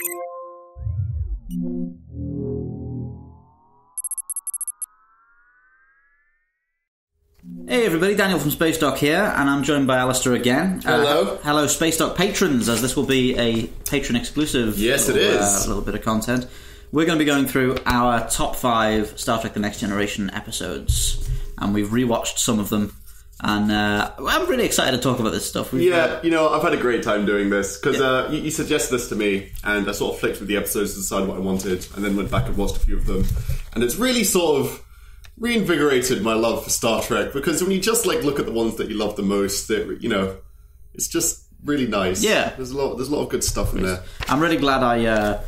Hey everybody, Daniel from Spacedock here, and I'm joined by Alasdair again. Hello. Hello Spacedock Patrons, as this will be a patron exclusive Yes, it is. Little bit of content. We're going to be going through our top 5 Star Trek The Next Generation episodes, and we've rewatched some of them, and I'm really excited to talk about this stuff. I've had a great time doing this, because you suggested this to me, and I sort of flicked through the episodes to decide what I wanted, and then went back and watched a few of them, and it's really sort of reinvigorated my love for Star Trek, because when you just look at the ones that you love the most, it's just really nice. Yeah, there's a lot of good stuff in there. I'm really glad I,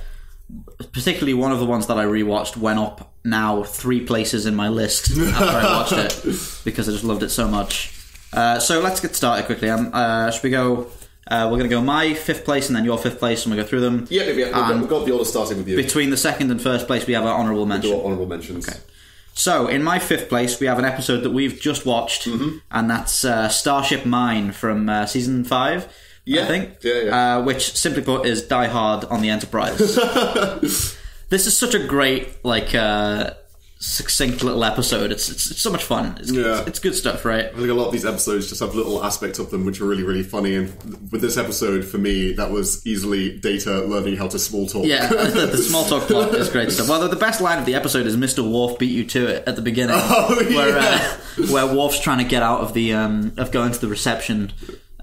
particularly one of the ones that I rewatched went up now 3 places in my list after I watched it, because I just loved it so much. So let's get started quickly. Should we go? We're going to go my 5th place and then your 5th place, and we'll go through them. Yeah. We've got the order starting with you. Between the 2nd and 1st place, we have our honourable mention. We'll do honourable mentions. Okay. So, in my 5th place, we have an episode that we've just watched, and that's Starship Mine from Season 5, I think. Yeah. Which, simply put, is Die Hard on the Enterprise. This is such a great, succinct little episode. It's so much fun. It's good stuff, right? I think a lot of these episodes just have little aspects of them which are really, really funny, and with this episode, for me, that was easily Data learning how to small talk. Yeah, the small talk plot is great stuff. Well, the best line of the episode is Mr. Worf beat you to it at the beginning, where Worf's trying to get out of the of going to the reception,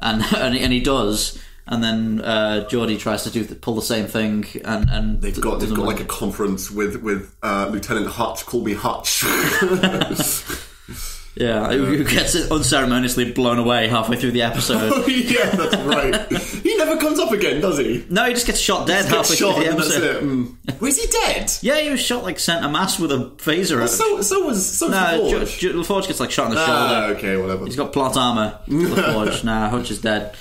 and he does. And then Geordi tries to pull the same thing, and they've got like a conference with Lieutenant Hutch. Call me Hutch. Who gets it unceremoniously blown away halfway through the episode. Oh yeah, that's right. He never comes up again, does he? No, he just gets shot dead halfway through the episode. Was he dead? Yeah, he was shot centre mass with a phaser. Well, so was LaForge gets shot in the shoulder. Okay, whatever. He's got plot armour. LaForge. Hutch is dead.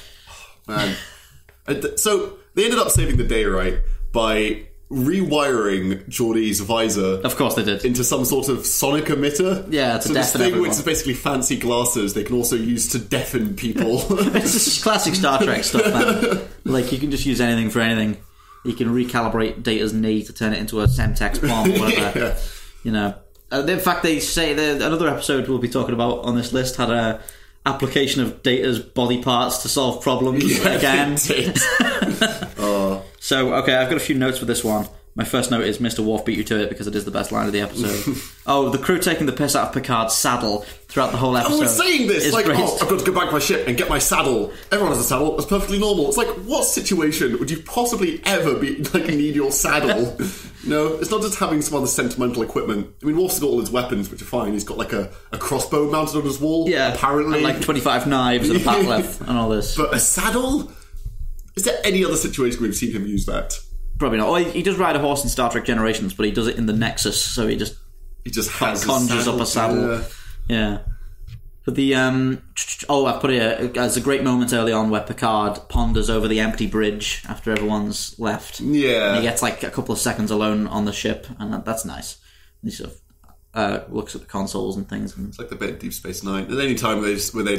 Man. So they ended up saving the day, right, by rewiring Geordi's visor. Of course they did. Into some sort of sonic emitter. Yeah, it's so a this thing, which is basically fancy glasses they can also use to deafen people. It's just classic Star Trek stuff, man. You can just use anything for anything. You can recalibrate Data's knee to turn it into a Semtex bomb or whatever. In fact, they say another episode we'll be talking about on this list had a application of Data's body parts to solve problems again. So, okay, I've got a few notes for this one. My first note is Mr. Worf beat you to it, because it is the best line of the episode. The crew taking the piss out of Picard's saddle throughout the whole episode. And we're saying this, I've got to go back to my ship and get my saddle. Everyone has a saddle. It's perfectly normal. It's like, what situation would you possibly ever need your saddle? No, it's not just having some other sentimental equipment. I mean, Worf's got all his weapons, which are fine. He's got a crossbow mounted on his wall, apparently. And 25 knives and a batleth and all this. But a saddle? Is there any other situation we've seen him use that? Probably not. Well, he does ride a horse in Star Trek Generations, but he does it in the Nexus, so he just conjures up a saddle. Yeah. But the I've put it as a great moment early on where Picard ponders over the empty bridge after everyone's left. Yeah. And he gets a couple of seconds alone on the ship, and that's nice. And he sort of looks at the consoles and things. And it's like the bit in Deep Space Nine. There's any time where they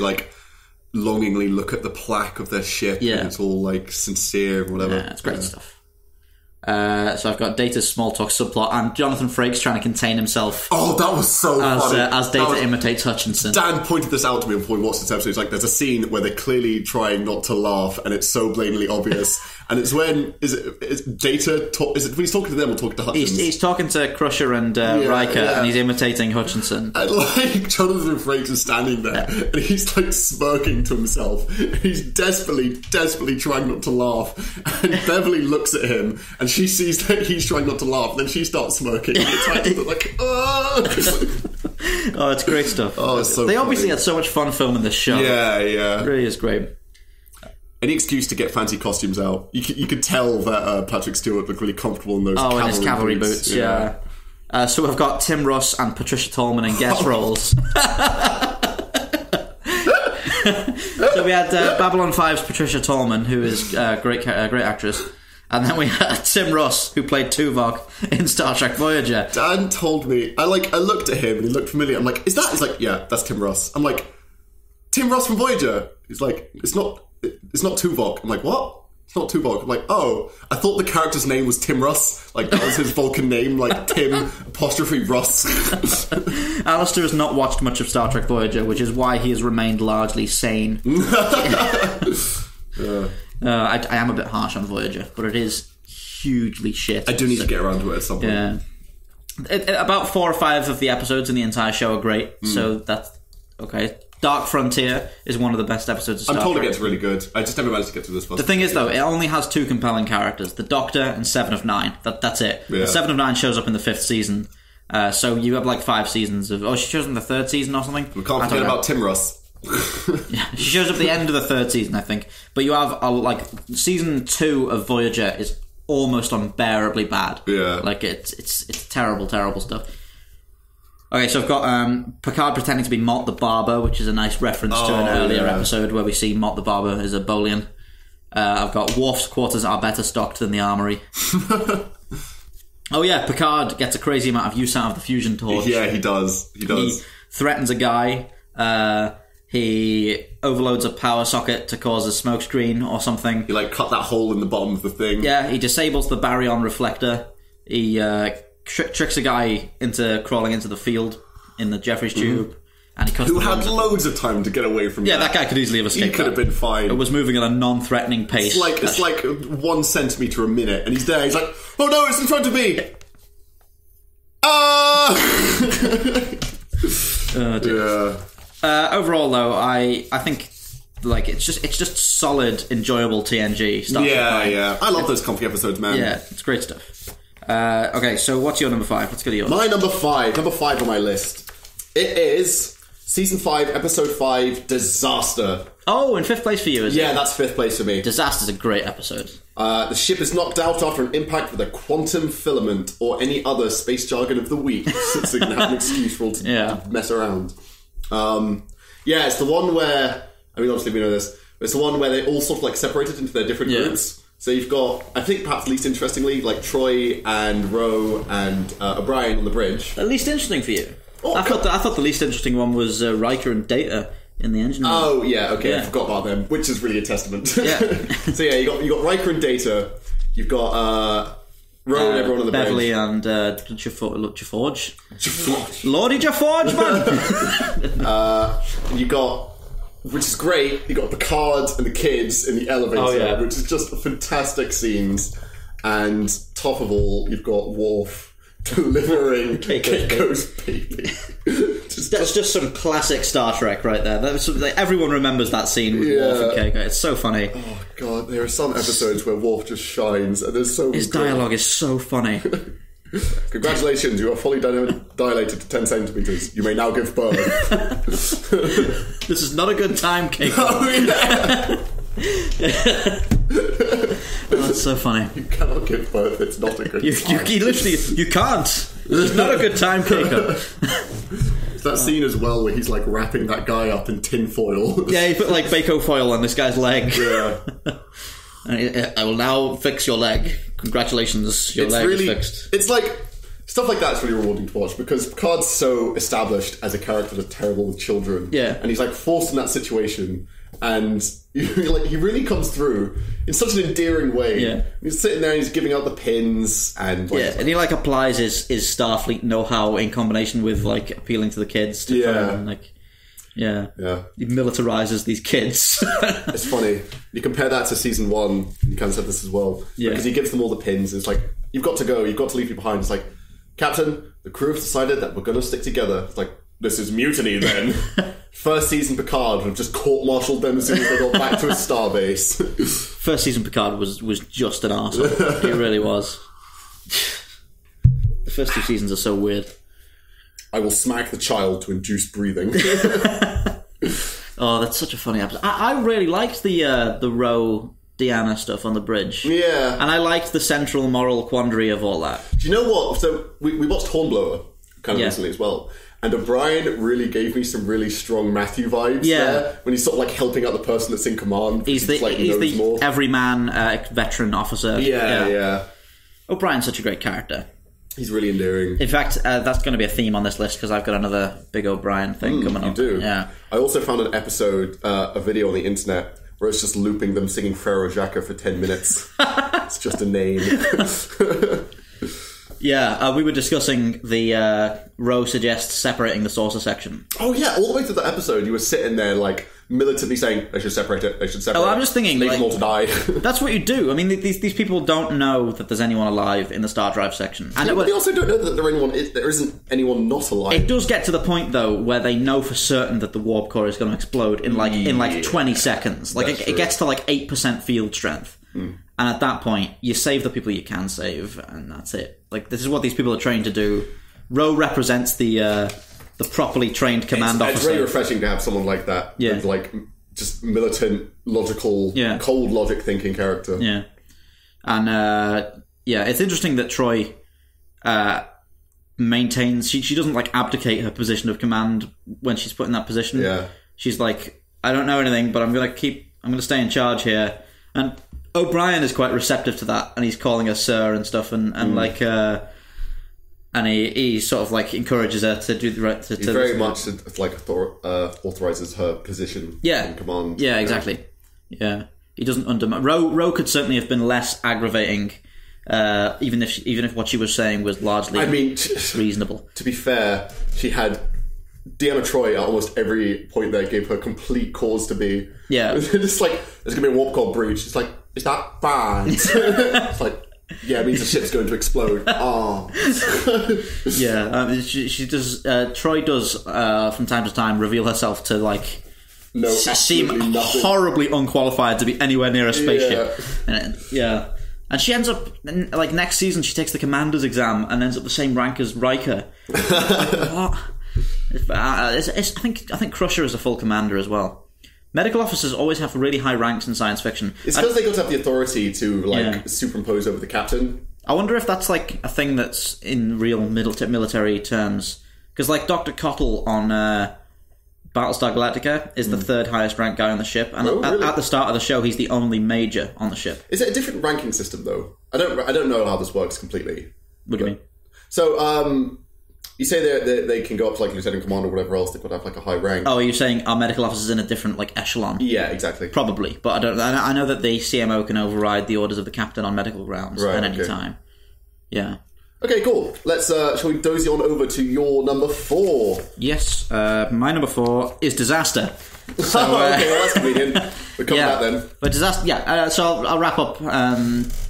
longingly look at the plaque of their ship, and it's all sincere and whatever. Yeah, it's great stuff. So I've got Data's small talk subplot and Jonathan Frakes trying to contain himself. Oh, that was so funny. As Data imitates Hutchinson. Dan pointed this out to me before we watched this episode. He's like, there's a scene where they're clearly trying not to laugh, and it's so blatantly obvious. And it's when is Data? Is it when he's talking to them or talking to Hutchinson? He's talking to Crusher and Riker, and he's imitating Hutchinson. And Jonathan Frakes is standing there, and he's smirking to himself. He's desperately trying not to laugh. And Beverly looks at him, and she sees that he's trying not to laugh. Then she starts smirking. And it's oh, it's great stuff. Oh, it's so they funny. Obviously had so much fun filming this show. Yeah. It really is great. Any excuse to get fancy costumes out. You could tell that Patrick Stewart looked really comfortable in those in his cavalry boots. Yeah. So we've got Tim Russ and Patricia Tallman in guest roles. So we had Babylon 5's Patricia Tallman, who is a great actress. And then we had Tim Russ, who played Tuvok in Star Trek Voyager. Dan told me, I looked at him and he looked familiar. I'm like, is that? He's like, yeah, that's Tim Russ. I'm like, Tim Russ from Voyager? He's like, it's not Tuvok. I'm like, what? It's not Tuvok. I'm like, oh, I thought the character's name was Tim Russ. Like, that was his Vulcan name, like Tim apostrophe Russ. Alasdair has not watched much of Star Trek Voyager, which is why he has remained largely sane. I am a bit harsh on Voyager, but it is hugely shit. I do need to get around to it at some point. Yeah. About 4 or 5 of the episodes in the entire show are great, so that's okay. Dark Frontier is one of the best episodes of Star Trek. I'm told it gets really good. I just never managed to get to this first. The thing is, though, it only has 2 compelling characters, the Doctor and 7 of 9. That's it. Yeah. 7 of 9 shows up in the 5th season, so you have like 5 seasons of... Oh, she shows up in the 3rd season or something? We can't forget about Tim Russ. Yeah, she shows up at the end of the 3rd season, I think. But you have, like, season 2 of Voyager is almost unbearably bad. Yeah. Like, it's terrible, terrible stuff. Okay, so I've got Picard pretending to be Mott the Barber, which is a nice reference to an earlier episode where we see Mott the Barber as a Bolian. I've got Worf's quarters are better stocked than the armory. Oh yeah, Picard gets a crazy amount of use out of the fusion torch. Yeah, he does. He threatens a guy. He overloads a power socket to cause a smoke screen or something. He like cut that hole in the bottom of the thing. Yeah, he disables the baryon reflector. He tricks a guy into crawling into the field in the Jeffries tube. And he cuts Who had loads of time to get away from that. Yeah, that guy could easily have escaped. He could have been fine. It was moving at a non-threatening pace. It's like 1 centimetre a minute, and he's there, he's like, oh no, it's in front of me! Overall, though, I think like it's just solid, enjoyable TNG stuff. Yeah. I love those comfy episodes, man. Yeah, it's great stuff. Okay, so what's your number 5? Let's go to yours. My number 5 on my list. It is Season 5, Episode 5, Disaster. Oh, in 5th place for you, is it? Yeah, that's 5th place for me. Disaster's a great episode. The ship is knocked out after an impact with a quantum filament or any other space jargon of the week, so you can have an excuse for all to mess around. It's the one where, I mean, obviously we know this, but it's the one where they all sort of like separated into their different groups. So you've got, I think perhaps least interestingly, like Troy and Ro and O'Brien on the bridge. The least interesting for you? Oh, I thought the least interesting one was Riker and Data in the engine room. Oh, yeah, okay, I forgot about them, which is really a testament. Yeah. So yeah, you got Riker and Data, you've got Ro and everyone on the Beverly bridge. and Jaforge. Lordy Jaforge, man! You got, which is great, you got Picard and the kids in the elevator, which is just fantastic scenes. And top of all, you've got Worf delivering Keiko's baby. That's just some classic Star Trek right there. Everyone remembers that scene with Worf and Keiko. It's so funny. Oh god, there are some episodes where Worf just shines, and there's so his dialogue is so funny. Congratulations, you are fully dilated to 10 centimetres. You may now give birth. This is not a good time, Keiko. Oh yeah. Oh, that's so funny. You cannot give birth. It's not a good time. You can't. This is not a good time, Keiko. It's that scene as well where he's like wrapping that guy up in tin foil. Yeah, he put like Bako foil on this guy's leg. Yeah. I will now fix your leg. Congratulations, your leg is fixed. It's like stuff like that's really rewarding to watch because Picard's so established as a character that's terrible with children. Yeah. And he's like forced in that situation. And like he really comes through in such an endearing way. Yeah. He's sitting there and he's giving out the pins and like, and he like applies his Starfleet know-how in combination with like appealing to the kids to try and like he militarizes these kids. It's funny. You compare that to season 1, you kind of said this as well. Yeah. Because he gives them all the pins. It's like, you've got to go, you've got to leave me behind. It's like, Captain, the crew have decided that we're going to stick together. It's like, this is mutiny then. First season Picard would have just court-martialed them as soon as they got back to his starbase. First season Picard was just an arsehole. He really was. The first 2 seasons are so weird. I will smack the child to induce breathing. Oh, that's such a funny episode. I really liked the Ro Deanna stuff on the bridge. Yeah. And I liked the central moral quandary of all that. Do you know what? So we watched Hornblower kind of recently as well. And O'Brien really gave me some really strong Matthew vibes there. When he's sort of like helping out the person that's in command. He's the everyman veteran officer. Yeah. O'Brien's such a great character. He's really endearing. In fact, that's going to be a theme on this list because I've got another big O'Brien thing coming up. You do? Yeah. I also found an episode, a video on the internet where it's just looping them singing Frere Jacques for 10 minutes. It's just a name. Yeah, we were discussing the Ro suggests separating the saucer section. Oh yeah, all the way through the episode, you were sitting there like militantly saying they should separate it. They should separate. Oh, I'm just thinking, leave them all to die. That's what you do. I mean, these people don't know that there's anyone alive in the star drive section, and they also don't know that there isn't anyone not alive. It does get to the point though where they know for certain that the warp core is going to explode in like 20 seconds. Like it gets to like 8% field strength. And at that point, you save the people you can save, and that's it. Like, this is what these people are trained to do. Ro represents the properly trained command officer. It's really refreshing to have someone like that. Yeah. With, like, just militant, logical, cold logic thinking character. Yeah. And, it's interesting that Troi maintains... She doesn't, like, abdicate her position of command when she's put in that position. Yeah. She's like, I don't know anything, but I'm going to stay in charge here. And O'Brien is quite receptive to that, and he's calling her sir and stuff, and he sort of like encourages her to do the right. He very much like authorizes her position in command. Yeah, exactly. Yeah, he doesn't undermine. Ro could certainly have been less aggravating, even if what she was saying was largely reasonable. To be fair, she had Deanna Troi at almost every point there gave her complete cause to be. Yeah, it's like there's gonna be a warp core breach. It's like, is that bad? It's like, yeah, it means the ship's going to explode. Oh. Yeah, she does. Troi does from time to time reveal herself to like seem horribly unqualified to be anywhere near a spaceship. And she ends up like next season. She takes the commander's exam and ends up the same rank as Riker. What? I think Crusher is a full commander as well. Medical officers always have really high ranks in science fiction. It's because they got to have the authority to superimpose over the captain. I wonder if that's like a thing that's in real military terms. Because like Dr. Cottle on Battlestar Galactica is the third highest ranked guy on the ship, and at the start of the show he's the only major on the ship. Is it a different ranking system though? I don't know how this works completely. What do you mean? So you say they can go up to like lieutenant commander or whatever else. They've got to have like a high rank. Oh, you're saying our medical officers in a different like echelon? Yeah, exactly. Probably, but I don't. I know that the CMO can override the orders of the captain on medical grounds at any time. Yeah. Okay, cool. Let's shall we dozy on over to your number 4? Yes, my number 4 is Disaster. So, okay, well, that's convenient. We'll come back then. But Disaster, so I'll wrap up.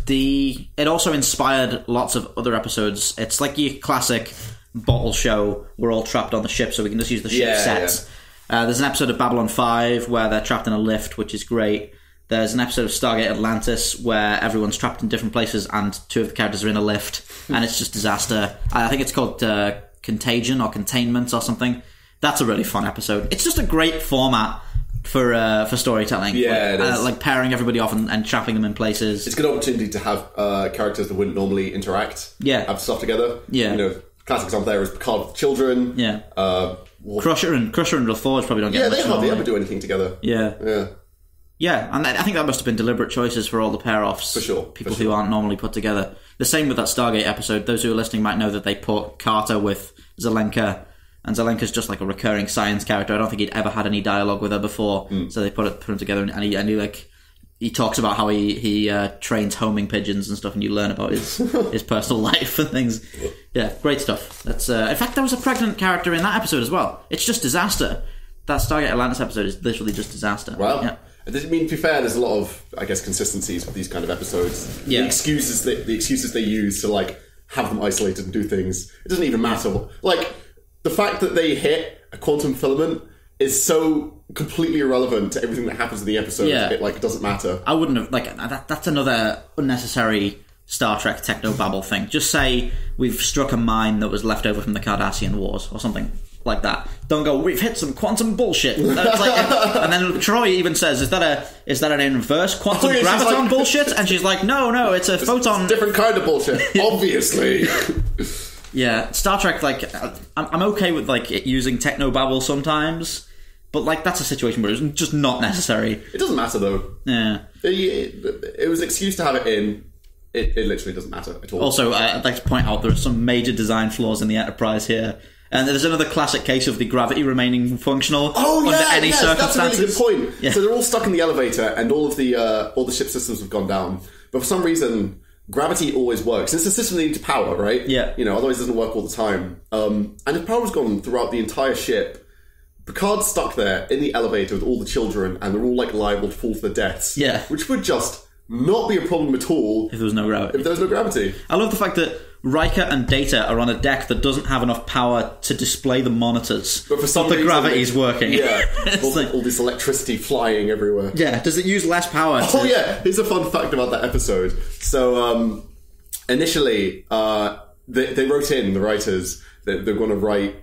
It also inspired lots of other episodes. It's like your classic bottle show. We're all trapped on the ship, so we can just use the ship sets. Yeah. There's an episode of Babylon 5 where they're trapped in a lift, which is great. There's an episode of Stargate Atlantis where everyone's trapped in different places and 2 of the characters are in a lift, and it's just disaster. I think it's called Contagion or Containment or something. That's a really fun episode. It's just a great format for storytelling. Yeah, it is. Like pairing everybody off and trapping them in places. It's a good opportunity to have characters that wouldn't normally interact. Yeah. Have stuff together. Yeah. You know, classic example there is Picard with children. Yeah. Crusher and LaForge probably don't get much. Yeah, they hardly ever do anything together. Yeah. Yeah. Yeah, and I think that must have been deliberate choices for all the pair-offs. For sure. People who aren't normally put together. The same with that Stargate episode. Those who are listening might know that they put Carter with Zelenka, and Zelenka's just like a recurring science character. I don't think he'd ever had any dialogue with her before, so they put him together, and he talks about how he trains homing pigeons and stuff, and you learn about his personal life and things. Yeah, great stuff. That's in fact, there was a pregnant character in that episode as well. It's just disaster. That Stargate Atlantis episode is literally just disaster. Wow. Yeah. I mean, to be fair, there's a lot of, I guess, consistencies with these kind of episodes. Yeah. The excuses they use to like have them isolated and do things. It doesn't even matter. Like the fact that they hit a quantum filament is so completely irrelevant to everything that happens in the episode. Yeah. It like doesn't matter. I wouldn't have that's another unnecessary Star Trek technobabble thing. Just say we've struck a mine that was left over from the Cardassian Wars or something like that. Don't go, we've hit some quantum bullshit. And then Troi even says, is that an inverse quantum graviton bullshit? And she's like, no, it's a photon. It's a different kind of bullshit, obviously. Yeah, Star Trek, like, I'm okay with like it using technobabble sometimes, but like that's a situation where it's just not necessary. It doesn't matter though. Yeah. It was an excuse to have it in. It literally doesn't matter at all. Also, I'd like to point out there are some major design flaws in the Enterprise here. And there's another classic case of the gravity remaining functional under any circumstances. That's a really good point. Yeah. So they're all stuck in the elevator, and all the ship systems have gone down. But for some reason, gravity always works. It's a system that needs power, right? Yeah. Otherwise it doesn't work all the time. And if power's gone throughout the entire ship, Picard's stuck there in the elevator with all the children, and they're all liable to fall to their deaths. Yeah. Which would just not be a problem at all if there was no gravity. I love the fact that Riker and Data are on a deck that doesn't have enough power to display the monitors, but for some reason, the gravity's working. Yeah, all this electricity flying everywhere. Yeah, does it use less power? Here's a fun fact about that episode. So, initially, they wrote in, the writers, that they're going to write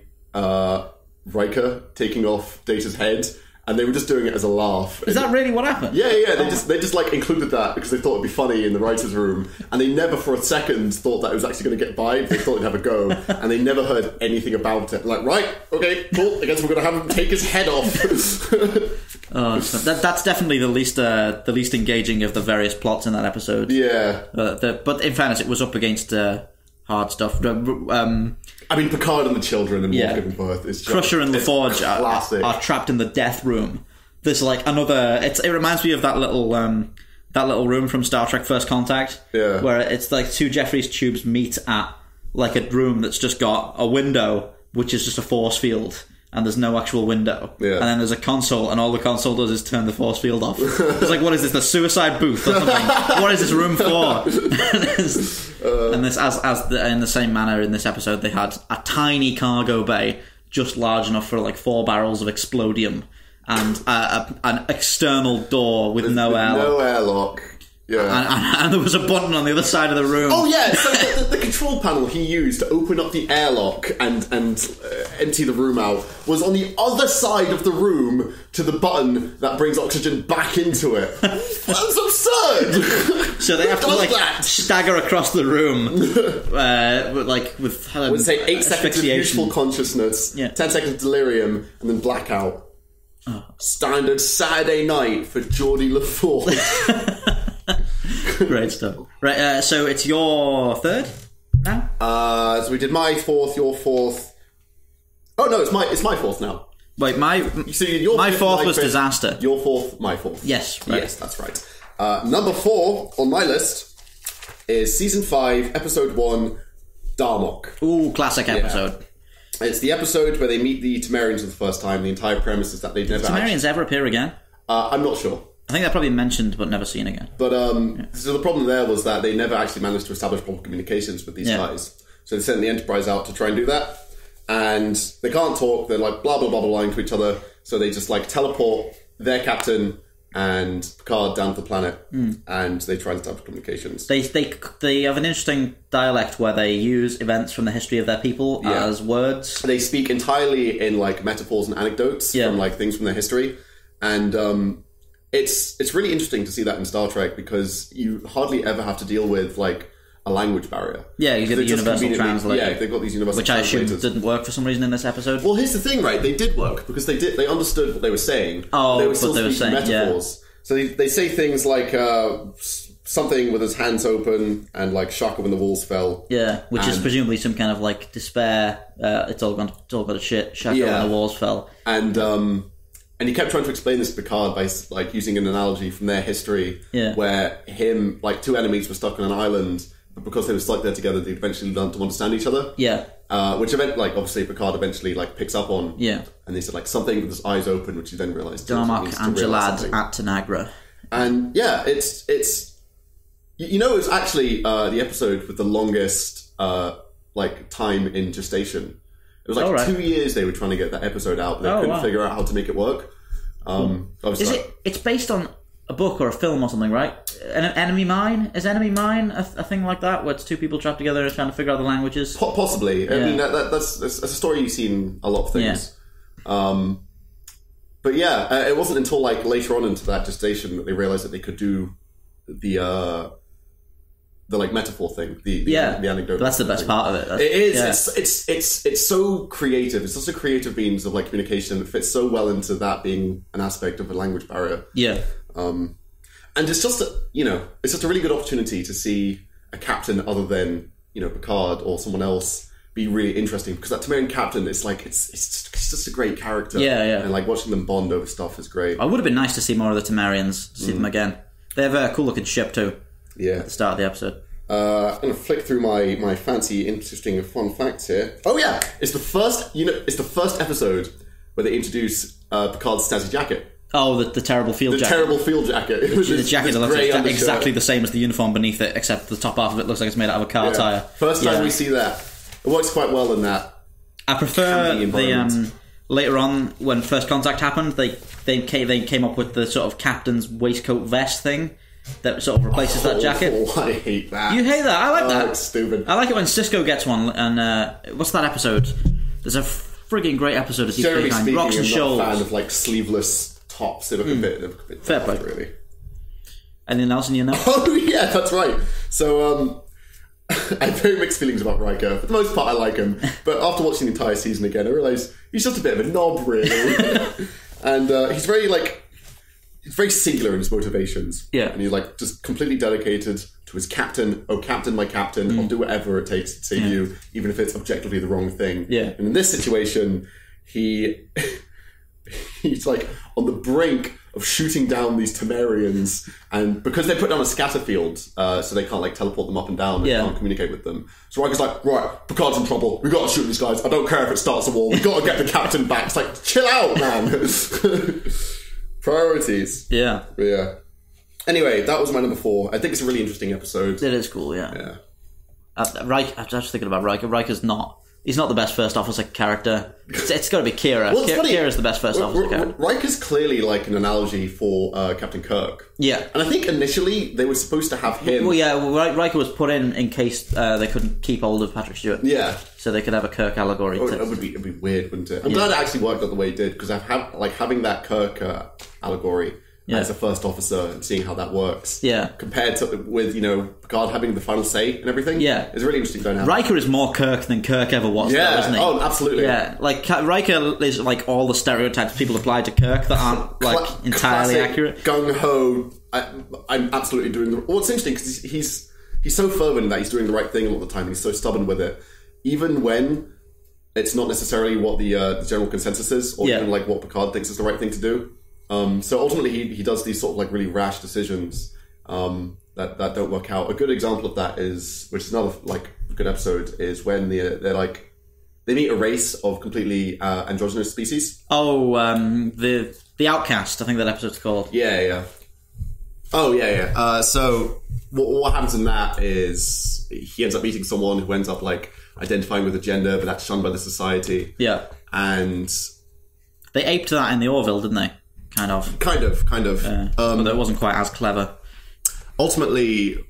Riker taking off Data's head, and they were just doing it as a laugh. Is that really what happened? Yeah. They just included that because they thought it'd be funny in the writers' room, and they never for a second thought that it was actually going to get by. They thought it'd have a go, and they never heard anything about it. Right, okay, cool. I guess we're going to have him take his head off. That's definitely the least engaging of the various plots in that episode. Yeah, but in fairness, it was up against hard stuff. Picard and the children and Worf giving birth is just, Crusher and LaForge are trapped in the death room. There's another. It reminds me of that little room from Star Trek First Contact, where it's two Jeffries tubes meet at a room that's just got a window, which is just a force field, and there's no actual window. Yeah. And then there's a console, and all the console does is turn the force field off. It's what is this, the suicide booth or something? What is this room for? And this, in the same manner in this episode, they had a tiny cargo bay just large enough for 4 barrels of explodium and an external door with no airlock. No airlock. Yeah. And there was a button on the other side of the room. Oh yeah, so the control panel he used to open up the airlock and empty the room out was on the other side of the room to the button that brings oxygen back into it. That's absurd! So they have to stagger across the room with would say 8 seconds of useful consciousness, 10 seconds of delirium, and then blackout. Oh. Standard Saturday night for Geordie LaForge. Great stuff. Right, so it's your third now? So we did my fourth, your fourth. Oh no, it's my fourth now. Wait, my fourth was Disaster. Your fourth, my fourth. Yes, right. Yes, that's right. Number 4 on my list is Season 5, Episode 1, Darmok. Ooh, classic episode. Yeah. It's the episode where they meet the Temerians for the first time. The entire premise is that they've never... Temerians ever appear again? I'm not sure. I think they're probably mentioned but never seen again. But so the problem there was that they never actually managed to establish proper communications with these guys. So they sent the Enterprise out to try and do that, and they can't talk. They're blah blah blah blah to each other. So they just teleport their captain and Picard down to the planet, and they try and establish communications. They have an interesting dialect where they use events from the history of their people as words. They speak entirely in metaphors and anecdotes from things from their history, and it's really interesting to see that in Star Trek because you hardly ever have to deal with a language barrier. Yeah, you get a universal translator. Yeah, they've got these universal translators. Which I assume didn't work for some reason in this episode. Well, here's the thing, right? They did work because they understood what they were saying. Oh, they were still what they were saying, metaphors. Yeah. So they say things like something with his hands open and Shaka when the walls fell. Yeah, which is presumably some kind of despair. It's all gone to shit. Shaka when the walls fell. And he kept trying to explain this to Picard by using an analogy from their history, where two enemies were stuck on an island, but because they were stuck there together, they eventually learned to understand each other. Yeah. Which obviously Picard eventually picks up on. Yeah. And they said something with his eyes open, which he then realised. Darmok Angelad at Tanagra. And it's it's actually the episode with the longest time in gestation. It was 2 years they were trying to get that episode out, but they couldn't figure out how to make it work. It's based on a book or a film or something, right? Enemy Mine? Is Enemy Mine a thing like that, where it's two people trapped together and trying to figure out the languages? Possibly. Yeah. I mean, that's a story you see in a lot of things. Yeah. But it wasn't until later on into that gestation that they realised that they could do the metaphor thing, the anecdote. That's the best part of it. It is. Yeah. It's so creative. It's such a creative means of communication. It fits so well into that being an aspect of a language barrier. Yeah. And it's just it's just a really good opportunity to see a captain other than Picard or someone else be really interesting, because that Temerian captain, it's like it's just a great character. Yeah. And like watching them bond over stuff is great. It would have been nice to see more of the Temerians, see them again. They have a cool looking ship too. Yeah. At the start of the episode. I'm gonna flick through my fancy, interesting, fun facts here. Oh yeah, it's the first episode where they introduce Picard's snazzy jacket. Oh, the terrible field jacket. The terrible field jacket. The jacket that looks exactly the same as the uniform beneath it, except the top half of it looks like it's made out of a car tyre. First time we see that. It works quite well in that. I prefer the later on, when First Contact happened, they came up with the sort of captain's waistcoat vest thing that sort of replaces that jacket. Oh, I hate that. You hate that? I like that. It's stupid. I like it when Sisko gets one, and what's that episode? There's a frigging great episode of Deep Space Nine. Rocks and Shoals. I'm not a fan of like sleeveless tops. They look a bit fair play, really. Anything else in your notes? Oh yeah, that's right. So I have very mixed feelings about Riker. For the most part, I like him, but after watching the entire season again, I realise he's just a bit of a knob, really. And he's very singular in his motivations. Yeah, and he's like just completely dedicated to his captain. Oh, captain, my captain! I'll do whatever it takes to save you, even if it's objectively the wrong thing. Yeah, and in this situation, he's like on the brink of shooting down these Temerians, and because they put down a scatter field, so they can't like teleport them up and down, and can't communicate with them. So Riker's like, right, Picard's in trouble. We got to shoot these guys. I don't care if it starts a war. We got to get the captain back. It's like, chill out, man. Priorities. Yeah. Anyway, that was my number 4. I think it's a really interesting episode. It is cool. Yeah. Riker. I was just thinking about Riker. Riker's not. He's not the best first officer character. It's got to be Kira. Well, Kira's the best first officer character. Riker's clearly like an analogy for Captain Kirk. Yeah. And I think initially they were supposed to have him... Well, yeah, Riker was put in case they couldn't keep hold of Patrick Stewart. Yeah. So they could have a Kirk allegory. It'd be weird, wouldn't it? I'm glad it actually worked out the way it did, because having that Kirk allegory as a first officer and seeing how that works. Yeah. Compared to with, Picard having the final say and everything. Yeah. It's a really interesting dynamic. Riker is more Kirk than Kirk ever was, though, isn't he? Oh, absolutely. Yeah. Like, Riker is like all the stereotypes people apply to Kirk that aren't like entirely accurate. Gung-ho. I'm absolutely doing the... Well, it's interesting because he's so fervent that he's doing the right thing a lot of the time. He's so stubborn with it. Even when it's not necessarily what the general consensus is, or even like what Picard thinks is the right thing to do. So ultimately, he does these sort of like really rash decisions that don't work out. A good example of that is, which is another like good episode, is when they meet a race of completely androgynous species. Oh, the Outcast. I think that episode's called. Yeah. Oh yeah. So what happens in that is he ends up meeting someone who ends up like identifying with a gender, but that's shunned by the society. Yeah, and they aped that in the Orville, didn't they? Kind of. Although it wasn't quite as clever. Ultimately,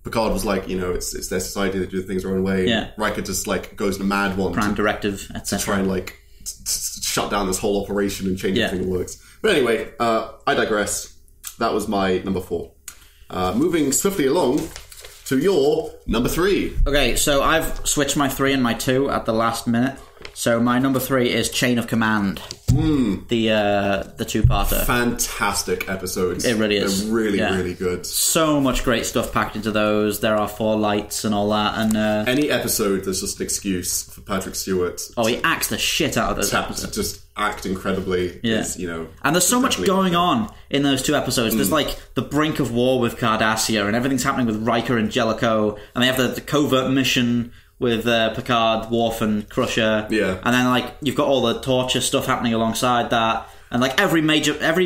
Picard was like, it's their society, they do things their own way. Yeah. Riker just like goes in a mad one. Prime Directive, etc. To try and like shut down this whole operation and change everything that works. But anyway, I digress. That was my number 4. Moving swiftly along to your number 3. Okay, so I've switched my 3 and my 2 at the last minute. So my number 3 is Chain of Command. The two-parter. Fantastic episodes. It really is. They're really good. So much great stuff packed into those. There are 4 lights and all that. And any episode there's just an excuse for Patrick Stewart. He acts the shit out of those episodes. To just act incredibly. Yeah. And there's so much going on in those 2 episodes. There's like the brink of war with Cardassia, and everything's happening with Riker and Jellicoe, and they have the covert mission with Picard, Worf, and Crusher. Yeah. And then like you've got all the torture stuff happening alongside that. And like every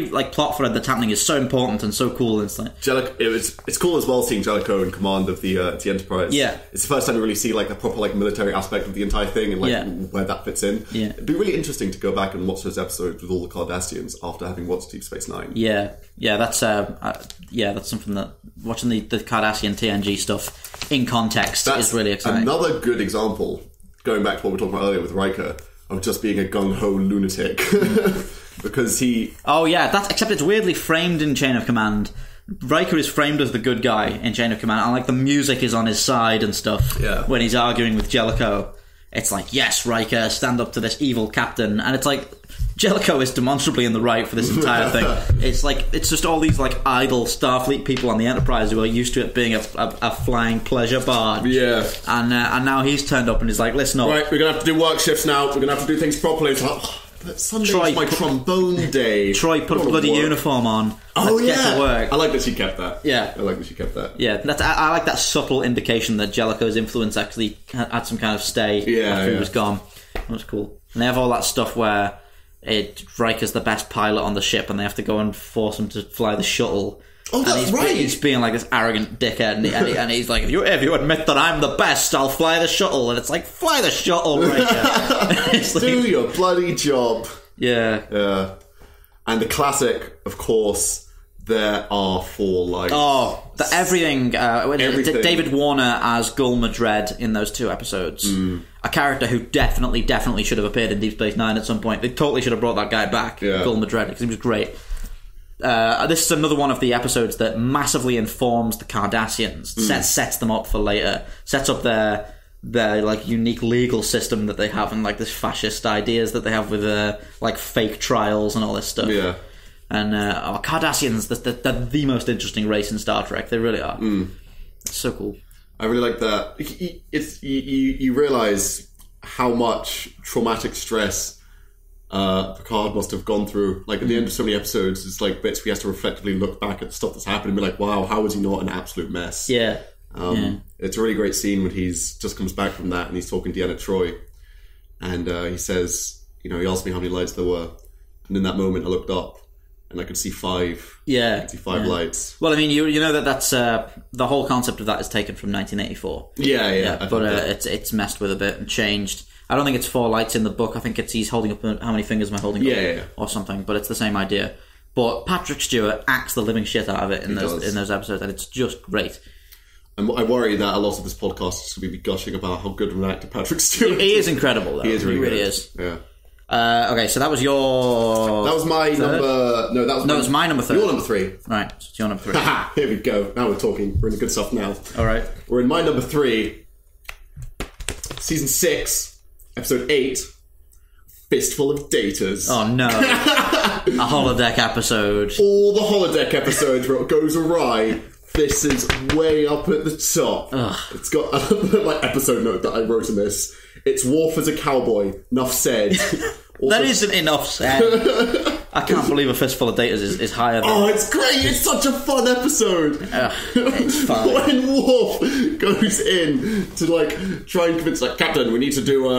like plot thread that's happening is so important and so cool. It's like it's cool as well seeing Jellicoe in command of the Enterprise. Yeah, it's the first time you really see like the proper like military aspect of the entire thing and like where that fits in. Yeah, it'd be really interesting to go back and watch those episodes with all the Cardassians after having watched Deep Space Nine. Yeah, that's something that watching the Cardassian TNG stuff in context is really exciting. Another good example, going back to what we were talking about earlier with Riker, of just being a gung-ho lunatic. Because he... Oh, yeah, except it's weirdly framed in Chain of Command. Riker is framed as the good guy in Chain of Command, and like the music is on his side and stuff when he's arguing with Jellicoe. It's like, yes, Riker, stand up to this evil captain. And it's like, Jellicoe is demonstrably in the right for this entire thing. It's just all these like idle Starfleet people on the Enterprise who are used to it being a flying pleasure barge. Yeah. And now he's turned up and he's like, listen up. Right, we're going to have to do work shifts now. We're going to have to do things properly. It's like, but Sunday's my trombone day. Troy put a bloody uniform on. Let's get to work. I like that she kept that. Yeah. I like that she kept that. Yeah, I like that subtle indication that Jellicoe's influence actually had some kind of stay after he was gone. That was cool. And they have all that stuff where Riker's the best pilot on the ship and they have to go and force him to fly the shuttle. Oh, that's right. He's being like this arrogant dickhead, and he's like, if you admit that I'm the best, I'll fly the shuttle. And it's like, fly the shuttle, Riker. Do your bloody job. Yeah. Yeah. And the classic, of course, there are 4 lights. Oh, everything. David Warner as Gul Madred in those 2 episodes. A character who definitely should have appeared in Deep Space Nine at some point. They totally should have brought that guy back, Gul Madred, because he was great. This is another one of the episodes that massively informs the Cardassians, sets them up for later, sets up their like unique legal system that they have, and like this fascist ideas that they have with like fake trials and all this stuff. Yeah. And Cardassians, they're the most interesting race in Star Trek. They really are. It's so cool. I really like that. It's you realise how much traumatic stress Picard must have gone through. Like at the end of so many episodes, it's like bits we have to reflectively look back at the stuff that's happened and be like, wow, how was he not an absolute mess? Yeah. It's a really great scene when he's just comes back from that and he's talking to Deanna Troi, and he says, he asked me how many lights there were, and in that moment I looked up and I could see 5. Yeah, I could see 5 lights. Well, I mean, you know that's the whole concept of that is taken from 1984. Yeah. But it's messed with a bit and changed. I don't think it's 4 lights in the book. I think he's holding up how many fingers am I holding up or something. But it's the same idea. But Patrick Stewart acts the living shit out of it in those episodes, and it's just great. I worry that a lot of this podcast is going to be gushing about how good of an actor Patrick Stewart is. He is incredible, though. He is really good. Is. Yeah. Okay, so that was your... That was my third? number... No, that was my number 3. Your number 3. Right, so it's your number 3. Haha, here we go. Now we're talking. We're in the good stuff now. All right. We're in my number 3. Season 6. Episode 8, Fistful of Datas. Oh no. A holodeck episode. All the holodeck episodes where it goes awry, this is way up at the top. Ugh. It's got my episode note that I wrote in this. It's Worf as a cowboy. Enough said. Also, that isn't enough said. I can't believe a Fistful of Datas is higher than... Oh, it's great! It's such a fun episode! It's fun. When Worf goes in to, try and convince, Captain, we need to do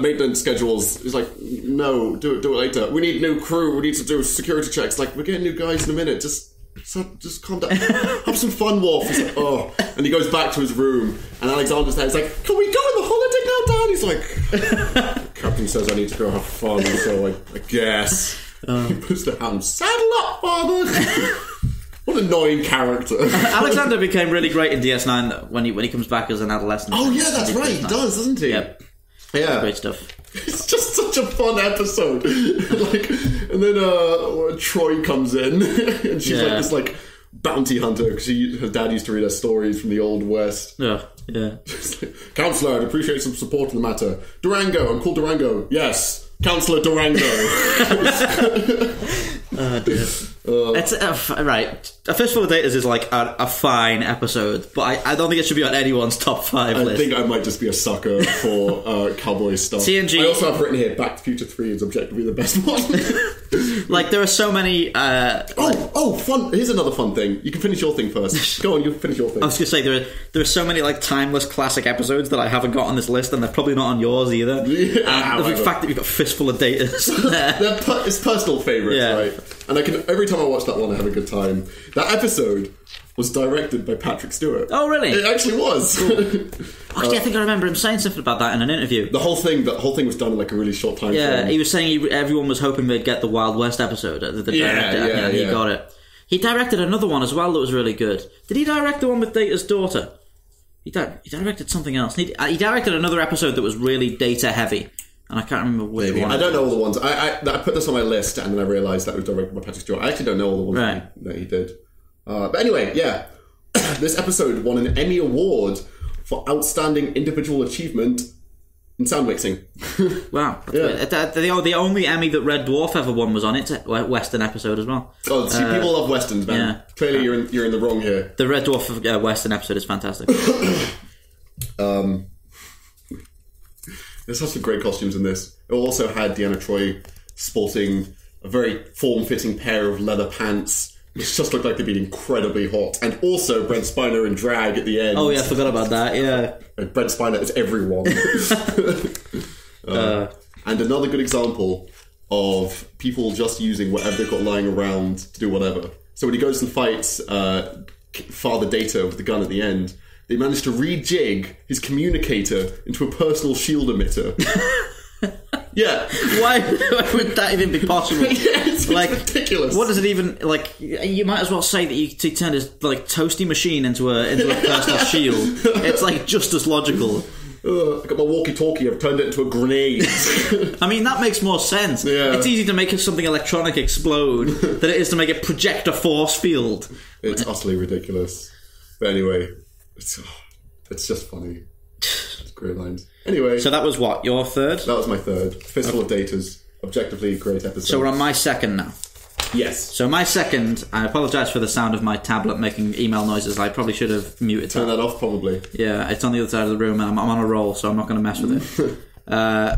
maintenance schedules. He's like, no, do it later. We need new crew, we need to do security checks. We're getting new guys in a minute, just calm down. Have some fun, Worf. He's like, oh. And he goes back to his room, and Alexander's there. He's like, can we go on the holodeck now, Dan? He's like, Captain says I need to go have fun, so I guess. He puts the hand, saddle up, father. What an annoying character. Alexander became really great in DS9 though, when he comes back as an adolescent. Oh yeah, that's right, he does, doesn't he? Yep. Yeah. Great stuff. It's just such a fun episode. And then Troy comes in and she's this bounty hunter because her dad used to read her stories from the Old West. Yeah. Counselor, I'd appreciate some support in the matter. Durango, I'm called Durango. Yes. Counselor Durango. Oh dear. It's right. A Fistful of Datas is a fine episode, but I don't think it should be on anyone's top 5 list. I think I might just be a sucker for cowboy stuff. TNG. I also have written here Back to the Future 3 is objectively the best one. There are so many. Fun! Here's another fun thing. You can finish your thing first. Go on, you finish your thing. I was going to say there are so many timeless classic episodes that I haven't got on this list, and they're probably not on yours either. Yeah, the fact that you've got Fistful of Datas there. It's personal favourites, right? And every time I watch that one, I have a good time. That episode was directed by Patrick Stewart. Oh, really? It actually was. Actually, I think I remember him saying something about that in an interview. The whole thing was done in a really short time. Yeah, he was saying everyone was hoping they'd get the Wild West episode. The director, and he got it. He directed another one as well that was really good. Did he direct the one with Data's daughter? He directed something else. He directed another episode that was really data heavy. And I can't remember which one. I don't know all the ones. I put this on my list and then I realised that it was directed by Patrick Stewart. I actually don't know all the ones that he did. But anyway, yeah. This episode won an Emmy Award for Outstanding Individual Achievement And sound mixing. Wow. The only Emmy that Red Dwarf ever won was on it. A Western episode as well. Oh, see, people love Westerns, man. Yeah. Clearly you're in the wrong here. The Red Dwarf Western episode is fantastic. There's such some great costumes in this. It also had Deanna Troi sporting a very form-fitting pair of leather pants, which just looked like they'd been incredibly hot. And also Brent Spiner in drag at the end. Oh yeah, I forgot about that, yeah. And Brent Spiner is everyone. And another good example of people just using whatever they've got lying around to do whatever. So when he goes and fights Father Data with the gun at the end, they managed to rejig his communicator into a personal shield emitter. Yeah. Why would that even be possible? Yeah, it's ridiculous. What does it even, like, you might as well say that he turned his, like, toasty machine into a personal shield. It's, like, just as logical. I got my walkie-talkie, I've turned it into a grenade. I mean, that makes more sense. Yeah. It's easy to make something electronic explode than it is to make it project a force field. It's utterly ridiculous. But anyway, it's just funny. It's great lines. Anyway. So that was what, your third? That was my third. Fistful of Datas. Objectively great episode. So we're on my second now. Yes. So my second, I apologise for the sound of my tablet making email noises. I probably should have muted Turn that off, probably. Yeah, it's on the other side of the room and I'm on a roll, so I'm not going to mess with it.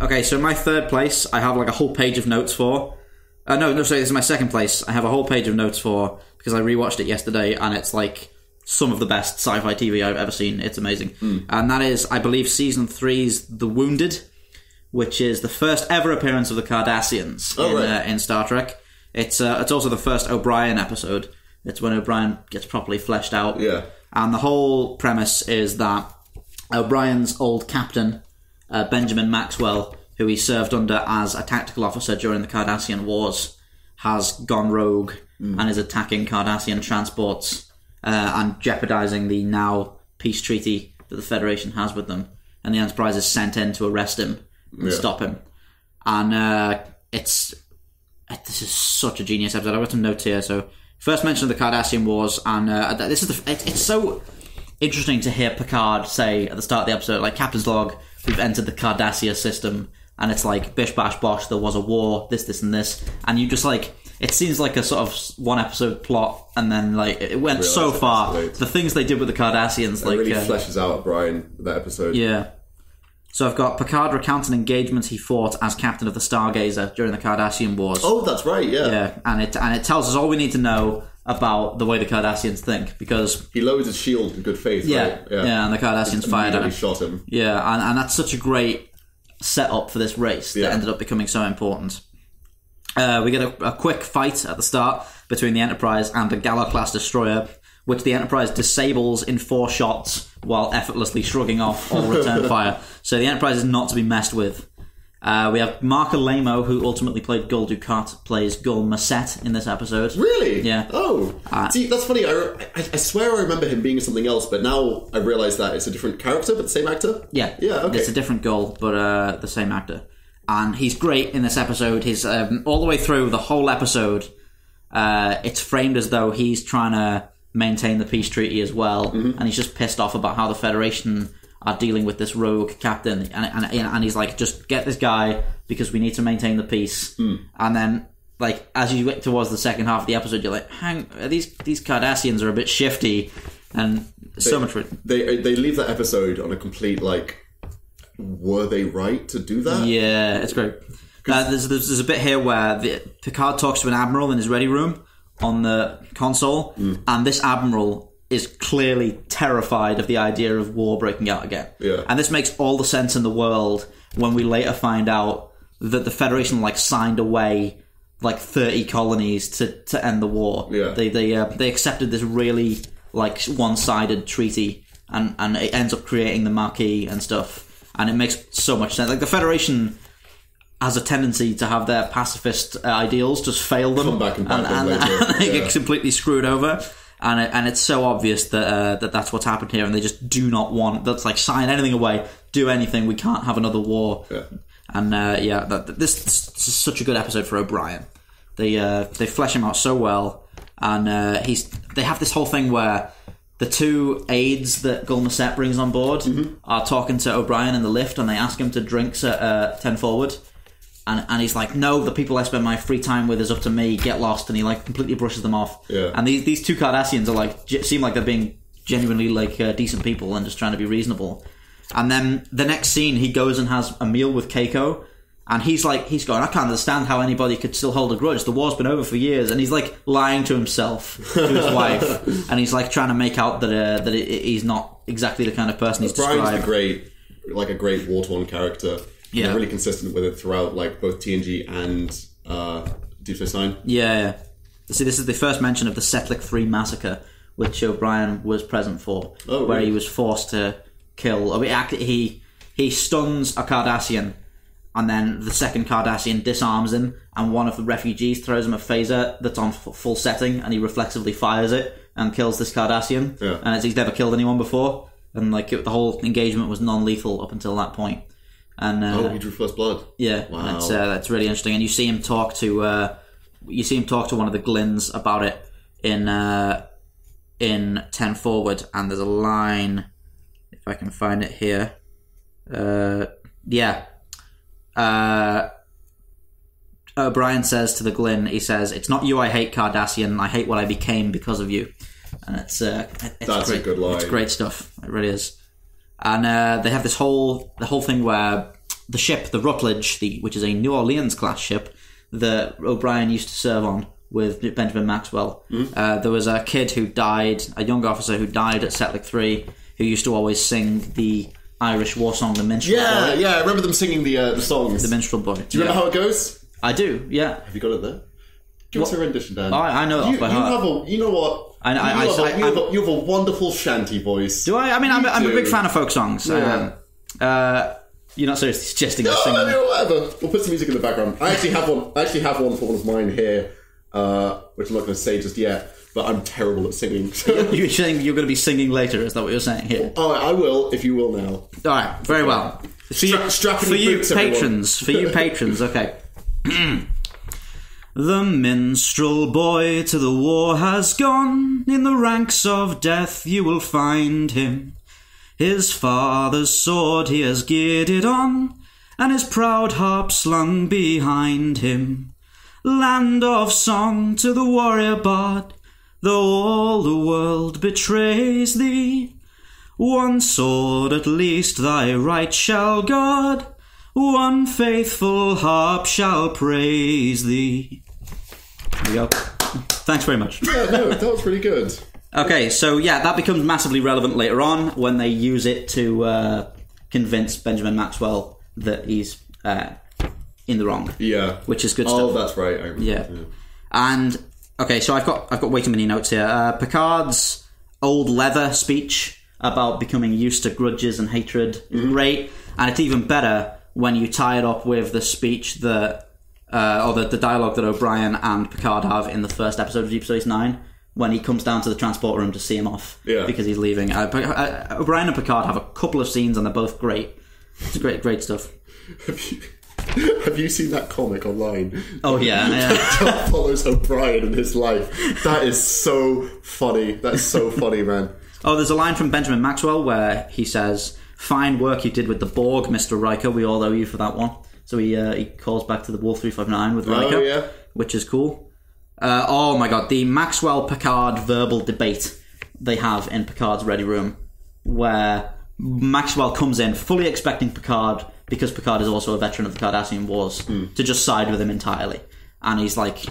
Okay, so my third place, I have like a whole page of notes for. Sorry, this is my second place. I have a whole page of notes for, because I rewatched it yesterday and it's like some of the best sci-fi TV I've ever seen. It's amazing. And that is, I believe, Season 3's The Wounded, which is the first ever appearance of the Cardassians in Star Trek. It's also the first O'Brien episode. It's when O'Brien gets properly fleshed out. Yeah. And the whole premise is that O'Brien's old captain, Benjamin Maxwell, who he served under as a tactical officer during the Cardassian Wars, has gone rogue and is attacking Cardassian transports and jeopardising the now peace treaty that the Federation has with them. And the Enterprise is sent in to arrest him and stop him. And this is such a genius episode. I've got some notes here. So, first mention of the Cardassian Wars, and it's so interesting to hear Picard say at the start of the episode, like, Captain's log, we've entered the Cardassia system, and it's like, bish bash bosh, there was a war, this and this, and you just like, it seems like a sort of one episode plot, and then like it went so far. The things they did with the Cardassians, it really fleshes out Brian that episode. Yeah. So I've got Picard recounting engagements he fought as captain of the Stargazer during the Cardassian Wars. Oh, that's right, yeah. Yeah, and it tells us all we need to know about the way the Cardassians think, because he lowers his shield in good faith, right? Yeah, and the Cardassians fired at him. Shot him. Yeah, and that's such a great setup for this race that ended up becoming so important. We get a quick fight at the start between the Enterprise and a Gala-class destroyer, which the Enterprise disables in 4 shots while effortlessly shrugging off all return fire. So the Enterprise is not to be messed with. We have Mark Alamo, who ultimately played Gul Dukat, plays Gul Macet in this episode. Really? Yeah. Oh. See, that's funny. I swear I remember him being something else, but now I realise that it's a different character, but the same actor? Yeah. Yeah, okay. It's a different Gul, but the same actor. And he's great in this episode. He's all the way through the whole episode, it's framed as though he's trying to maintain the peace treaty as well, and he's just pissed off about how the Federation are dealing with this rogue captain, and he's like, just get this guy because we need to maintain the peace. And then, like, as you get towards the second half of the episode, you're like, these Cardassians are a bit shifty, and so much. They leave that episode on a complete, like, were they right to do that? Yeah, it's great. There's a bit here where Picard talks to an admiral in his ready room on the console, and this admiral is clearly terrified of the idea of war breaking out again. Yeah. And this makes all the sense in the world when we later find out that the Federation like signed away like 30 colonies to end the war. Yeah. They accepted this really like one-sided treaty, and it ends up creating the Marquis and stuff. And it makes so much sense. Like, the Federation has a tendency to have their pacifist ideals just fail them. Come back and bite them later. They get completely screwed over. And it's so obvious that that's what's happened here, and they just do not want... That's like, sign anything away, do anything, we can't have another war. Yeah. And, this is such a good episode for O'Brien. They flesh him out so well, and they have this whole thing where the two aides that Gulmasset brings on board are talking to O'Brien in the lift, and they ask him to drinks at 10 forward. And he's like, no, the people I spend my free time with is up to me, get lost, and he like completely brushes them off. Yeah. And these two Cardassians are like, seem like they're being genuinely like decent people and just trying to be reasonable. And then the next scene, he goes and has a meal with Keiko, and he's going, I can't understand how anybody could still hold a grudge. The war's been over for years, and he's like lying to himself, to his wife, and he's like trying to make out that he's not exactly the kind of person he's described. Brian's a great war-torn character. Yeah, they're really consistent with it throughout, like both TNG and Deep Space Nine. Yeah. See, this is the first mention of the Setlik 3 massacre, which O'Brien was present for, where he was forced to kill. He stuns a Cardassian, and then the second Cardassian disarms him, and one of the refugees throws him a phaser that's on full setting, and he reflexively fires it and kills this Cardassian. Yeah. And he's never killed anyone before, and like the whole engagement was non-lethal up until that point. And he drew first blood. Yeah, wow. That's really interesting. And you see him talk to one of the Glins about it in 10 forward, and there's a line, if I can find it here. O'Brien says to the Glyn, he says, "It's not you I hate, Cardassian. I hate what I became because of you." And it's that's great. A good line. It's great stuff. It really is. And they have the whole thing where the ship, the Rutledge, which is a New Orleans class ship that O'Brien used to serve on with Benjamin Maxwell. There was a kid who died, a young officer who died at Setlik 3, who used to always sing the Irish war song, The Minstrel Boy. Yeah, I remember them singing the songs. The Minstrel Boy. Do you remember how it goes? I do, yeah. Have you got it there? Give us a rendition, Dan. I know that off by heart. You know what? You have a wonderful shanty voice. Do I? I mean, I'm a big fan of folk songs. Yeah. You're not seriously suggesting I sing them? No, whatever. We'll put some music in the background. I actually have one for one of mine here, which I'm not going to say just yet. But I'm terrible at singing. You're saying you're going to be singing later? Is that what you're saying here? Oh, I will if you will now. All right, very well. For you patrons, okay. The minstrel boy to the war has gone. In the ranks of death you will find him. His father's sword he has girded on, and his proud harp slung behind him. Land of song to the warrior bard, though all the world betrays thee. One sword at least thy right shall guard, one faithful harp shall praise thee. There you go. Thanks very much. Yeah, no, that was pretty good. Okay, so yeah, that becomes massively relevant later on when they use it to convince Benjamin Maxwell that he's in the wrong. Yeah, which is good stuff. Oh, that's right. I remember. Yeah, and okay, so I've got way too many notes here. Picard's old leather speech about becoming used to grudges and hatred is great, and it's even better when you tie it up with the speech that or the dialogue that O'Brien and Picard have in the first episode of Deep Space Nine, when he comes down to the transport room to see him off because he's leaving. O'Brien and Picard have a couple of scenes and they're both great. It's great stuff. Have you seen that comic online? Oh yeah. That follows O'Brien and his life. That is so funny. That's so funny, man. Oh, there's a line from Benjamin Maxwell where he says, "Fine work you did with the Borg, Mr. Riker. We all owe you for that one." So he calls back to the Wolf 359 with Riker, which is cool. Oh my god, the Maxwell-Picard verbal debate they have in Picard's ready room, where Maxwell comes in fully expecting Picard, because Picard is also a veteran of the Cardassian Wars, to just side with him entirely. And he's like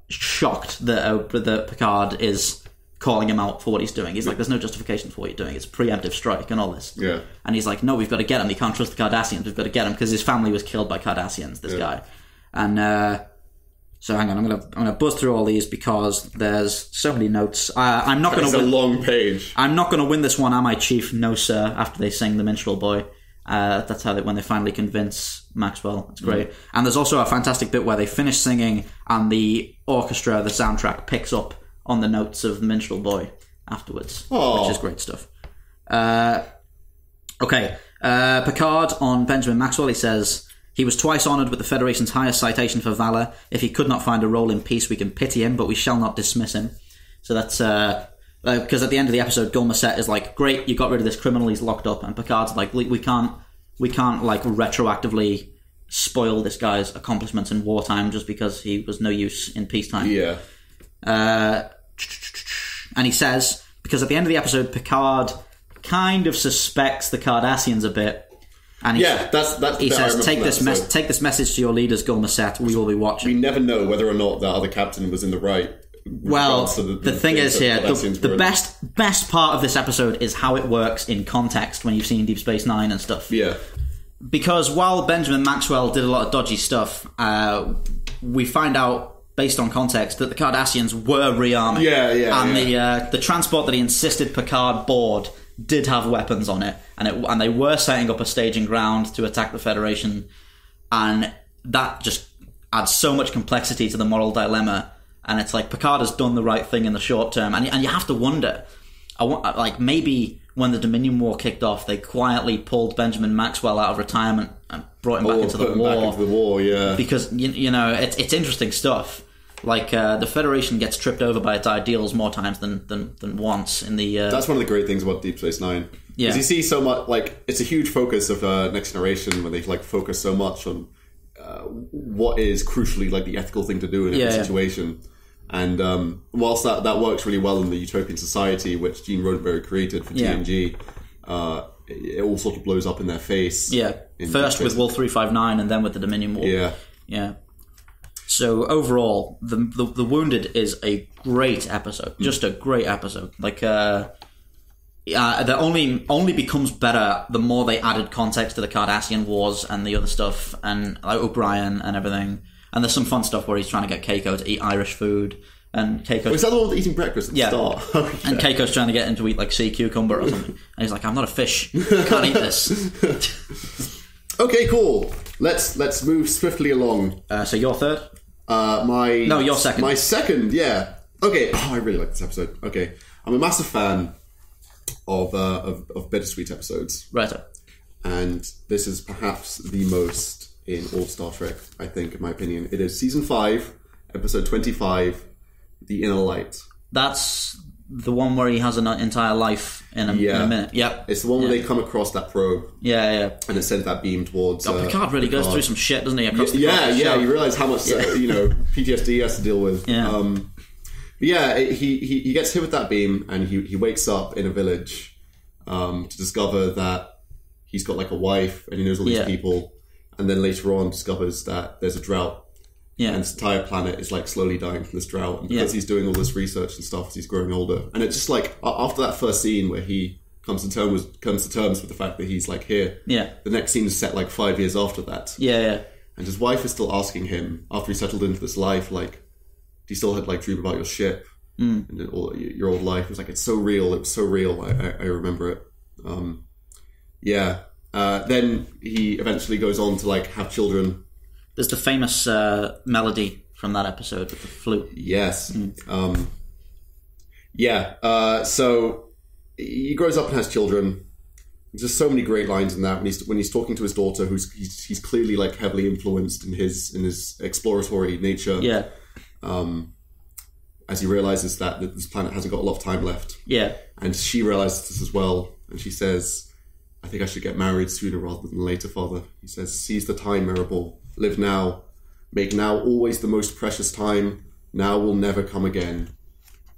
shocked that Picard is calling him out for what he's doing. He's like, there's no justification for what you're doing. It's a preemptive strike and all this. Yeah. And he's like, no, we've got to get him. He can't trust the Cardassians. We've got to get him because his family was killed by Cardassians, this guy. And so hang on, I'm gonna buzz through all these because there's so many notes. I'm not going to win. It's a long page. I'm not going to win this one, am I, Chief? No, sir. After they sing The Minstrel Boy. That's how when they finally convince Maxwell. It's great. And there's also a fantastic bit where they finish singing and the orchestra, the soundtrack, picks up on the notes of The Minstrel Boy afterwards, which is great stuff. Okay, Picard on Benjamin Maxwell, he says, "He was twice honoured with the Federation's highest citation for valour. If he could not find a role in peace, we can pity him, but we shall not dismiss him." So that's Because at the end of the episode, Gul Macet is like, great, you got rid of this criminal, he's locked up, and Picard's like, we can't like retroactively spoil this guy's accomplishments in wartime just because he was no use in peacetime. Yeah. And he says, because at the end of the episode, Picard kind of suspects the Cardassians a bit. And he says, take this message to your leaders, Gul Macet, we will be watching. We never know whether or not that other captain was in the right. Well, the thing is here, the best part of this episode is how it works in context when you've seen Deep Space Nine and stuff. Yeah. Because while Benjamin Maxwell did a lot of dodgy stuff, we find out, based on context, that the Cardassians were rearming. And the transport that he insisted Picard board did have weapons on it, and they were setting up a staging ground to attack the Federation, and that just adds so much complexity to the moral dilemma. And it's like, Picard has done the right thing in the short term, and you have to wonder, like, maybe when the Dominion War kicked off, they quietly pulled Benjamin Maxwell out of retirement and brought him back into the war. Back into the war, yeah. Because you know, it's interesting stuff. Like, the Federation gets tripped over by its ideals more times than once in the... That's one of the great things about Deep Space Nine. Yeah. Because you see so much, like, it's a huge focus of Next Generation when they, like, focus so much on what is crucially, like, the ethical thing to do in every situation. And whilst that works really well in the utopian society, which Gene Roddenberry created for TNG, it all sort of blows up in their face. Yeah. First with Wolf 359 and then with the Dominion War. Yeah. Yeah. So overall, the Wounded is a great episode. Just a great episode. Like, that only becomes better the more they added context to the Cardassian Wars and the other stuff, and like O'Brien and everything. And there's some fun stuff where he's trying to get Keiko to eat Irish food, and Keiko... Was that the one eating breakfast at the start? And Keiko's trying to get him to eat like sea cucumber or something, and he's like, "I'm not a fish, I can't eat this." Okay, cool. Let's move swiftly along. So your third? Your second. My second, yeah. Okay. Oh, I really like this episode. Okay, I'm a massive fan of bittersweet episodes. Right. And this is perhaps the most in all Star Trek, I think, in my opinion. It is Season 5, Episode 25, The Inner Light. That's the one where he has an entire life in a minute. Yep. It's the one where they come across that probe. Yeah. And it sends that beam towards... Picard really goes through some shit, doesn't he? You realise how much PTSD he has to deal with. Yeah. He gets hit with that beam, and he wakes up in a village to discover that he's got like a wife, and he knows all these people. And then later on discovers that there's a drought. Yeah. And his entire planet is like slowly dying from this drought. And because he's doing all this research and stuff as he's growing older. And it's just like, after that first scene where he comes to terms with the fact that he's like here. Yeah. The next scene is set like 5 years after that. Yeah. And his wife is still asking him, after he settled into this life, like, do you still have like dream about your ship? And your old life? It was like, it's so real. It was so real. I remember it. Then he eventually goes on to like have children. There's the famous melody from that episode with the flute. Yes. So he grows up and has children. There's just so many great lines in that when he's talking to his daughter, he's clearly like heavily influenced in his exploratory nature. Yeah. As he realizes that this planet hasn't got a lot of time left. Yeah. And she realizes this as well, and she says, "I think I should get married sooner rather than later, Father." He says, "Seize the time, Maribel. Live now. Make now always the most precious time. Now will never come again."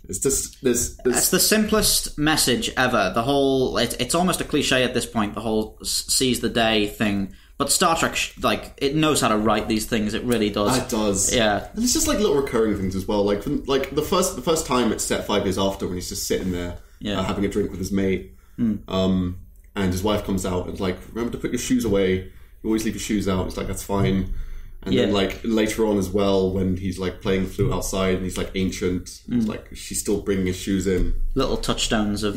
It's just it's the simplest message ever. The whole it's almost a cliche at this point. The whole seize the day thing. But Star Trek, it knows how to write these things. It really does. It does. Yeah. And it's just like little recurring things as well. Like the first time it's set 5 years after, when he's just sitting there having a drink with his mate. And his wife comes out and is like, "Remember to put your shoes away. You always leave your shoes out." It's like, "That's fine." And then like later on as well, when he's like playing the flute outside and he's like ancient, it's like she's still bringing his shoes in. Little touchstones of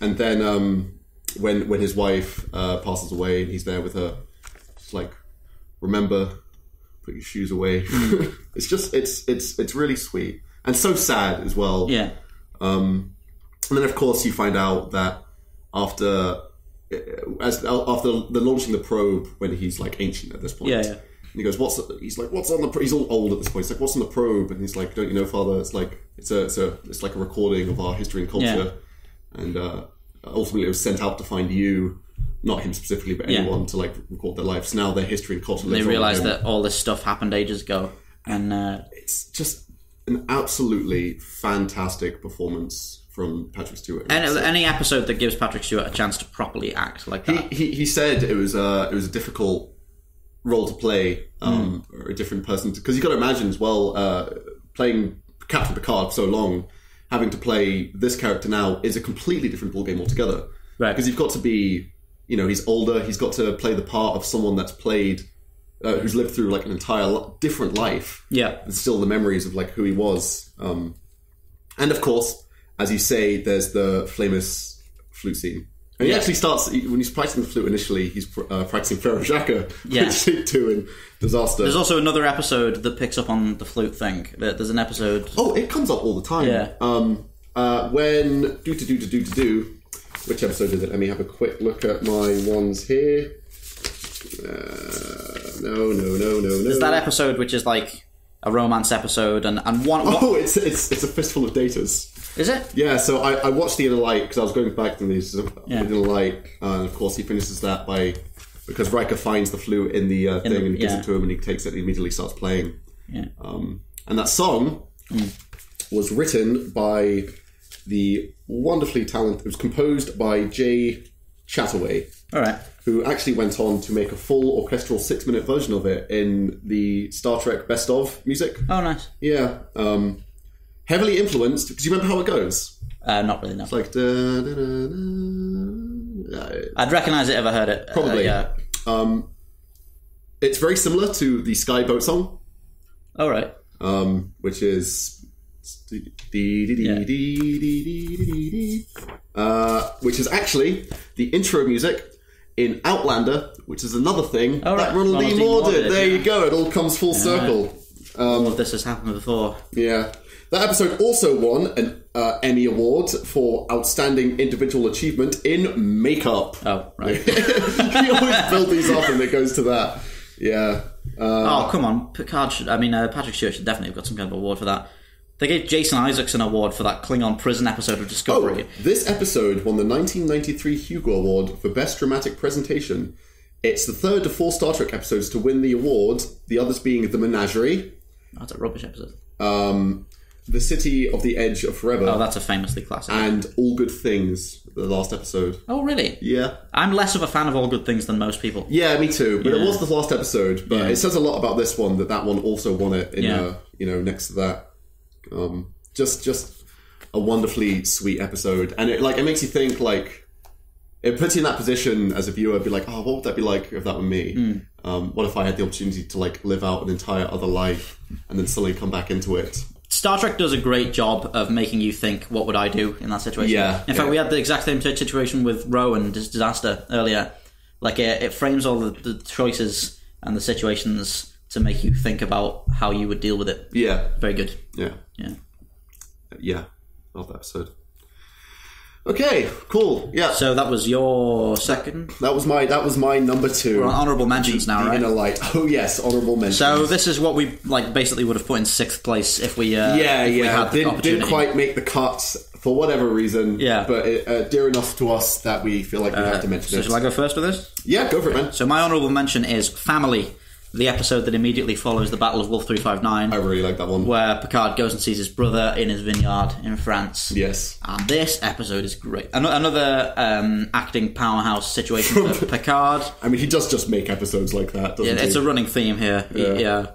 And then when his wife passes away and he's there with her, it's like, "Remember, put your shoes away." It's just it's really sweet and so sad as well. Yeah. And then of course you find out that after the launching the probe, when he's like ancient at this point, he goes, he's like, what's on the he's all old at this point. He's like, what's on the probe? And he's like, don't you know, Father, it's like it's like a recording of our history and culture. And ultimately it was sent out to find you, not him specifically, but anyone to like record their lives. Now their history and culture. They realised that all this stuff happened ages ago. And it's just an absolutely fantastic performance from Patrick Stewart. And any episode that gives Patrick Stewart a chance to properly act like that. He said it was a difficult role to play, or a different person, because you got to imagine as well, playing Captain Picard for so long, having to play this character now is a completely different ballgame altogether. Right. Because you've got to be, he's older. He's got to play the part of someone that's played. Who's lived through like an entire different life. Yeah. And still the memories of like who he was. And of course, as you say, there's the famous flute scene. And he actually starts, when he's practicing the flute initially, he's practicing Ferro Jacques, which too in Disaster. There's also another episode that picks up on the flute thing. There's an episode... Oh, it comes up all the time. Yeah. When... Which episode is it? Let me have a quick look at my ones here. No. There's that episode which is like a romance episode, and one. Oh, it's a fistful of datas. Is it? Yeah. So I watched The Inner Light because I was going back to these. The Inner Light, and of course he finishes that because Riker finds the flute in the thing and he gives it to him and he takes it and immediately starts playing. Yeah. And that song was written by the wonderfully talented. It was composed by Jay Chataway. All right. Who actually went on to make a full orchestral 6-minute version of it in the Star Trek Best Of music. Oh, nice. Yeah. Heavily influenced, because you remember how it goes? Not really, no. It's like... I'd recognise it if I heard it. Probably. Yeah. It's very similar to the Sky Boat song. Oh, right. Which is... which is actually the intro music in Outlander, which is another thing that Ronald D. Moore did. There you go. It all comes full circle. All of this has happened before. Yeah. That episode also won an Emmy Award for Outstanding Individual Achievement in Makeup. Oh, right. You always build these up and it goes to that. Yeah. Oh, come on. Patrick Stewart should definitely have got some kind of award for that. They gave Jason Isaacs an award for that Klingon prison episode of Discovery. Oh, this episode won the 1993 Hugo Award for Best Dramatic Presentation. It's the third of 4 Star Trek episodes to win the award, the others being The Menagerie. Oh, that's a rubbish episode. The City of the Edge of Forever. Oh, that's a famously classic. And All Good Things, the last episode. Oh, really? Yeah. I'm less of a fan of All Good Things than most people. Yeah, me too. But it was the last episode. But it says a lot about this one, that one also won it in, next to that. Just a wonderfully sweet episode, and it makes you think, like, it puts you in that position as a viewer, be like, oh, what would that be like if that were me? What if I had the opportunity to like live out an entire other life and then suddenly come back into it? Star Trek does a great job of making you think, what would I do in that situation? Yeah. In fact, we had the exact same situation with Ro and Disaster earlier. Like, it frames all the choices and the situations to make you think about how you would deal with it. Yeah. Very good. Yeah. Love that episode. Okay, cool. Yeah. So that was your second? That was my number 2. We're on honourable mentions now, right? Inner Light. Oh yes, honourable mentions. So this is what we basically would have put in 6th place if we had the opportunity. Didn't quite make the cut for whatever reason. Yeah. But it, dear enough to us that we feel like we have to mention it. So shall I go first with this? Yeah, go for it, man. So my honourable mention is Family. The episode that immediately follows the Battle of Wolf 359. I really like that one. Where Picard goes and sees his brother in his vineyard in France. Yes. And this episode is great. Another acting powerhouse situation for Picard. I mean, he does just make episodes like that, doesn't he? It's a running theme here. Yeah.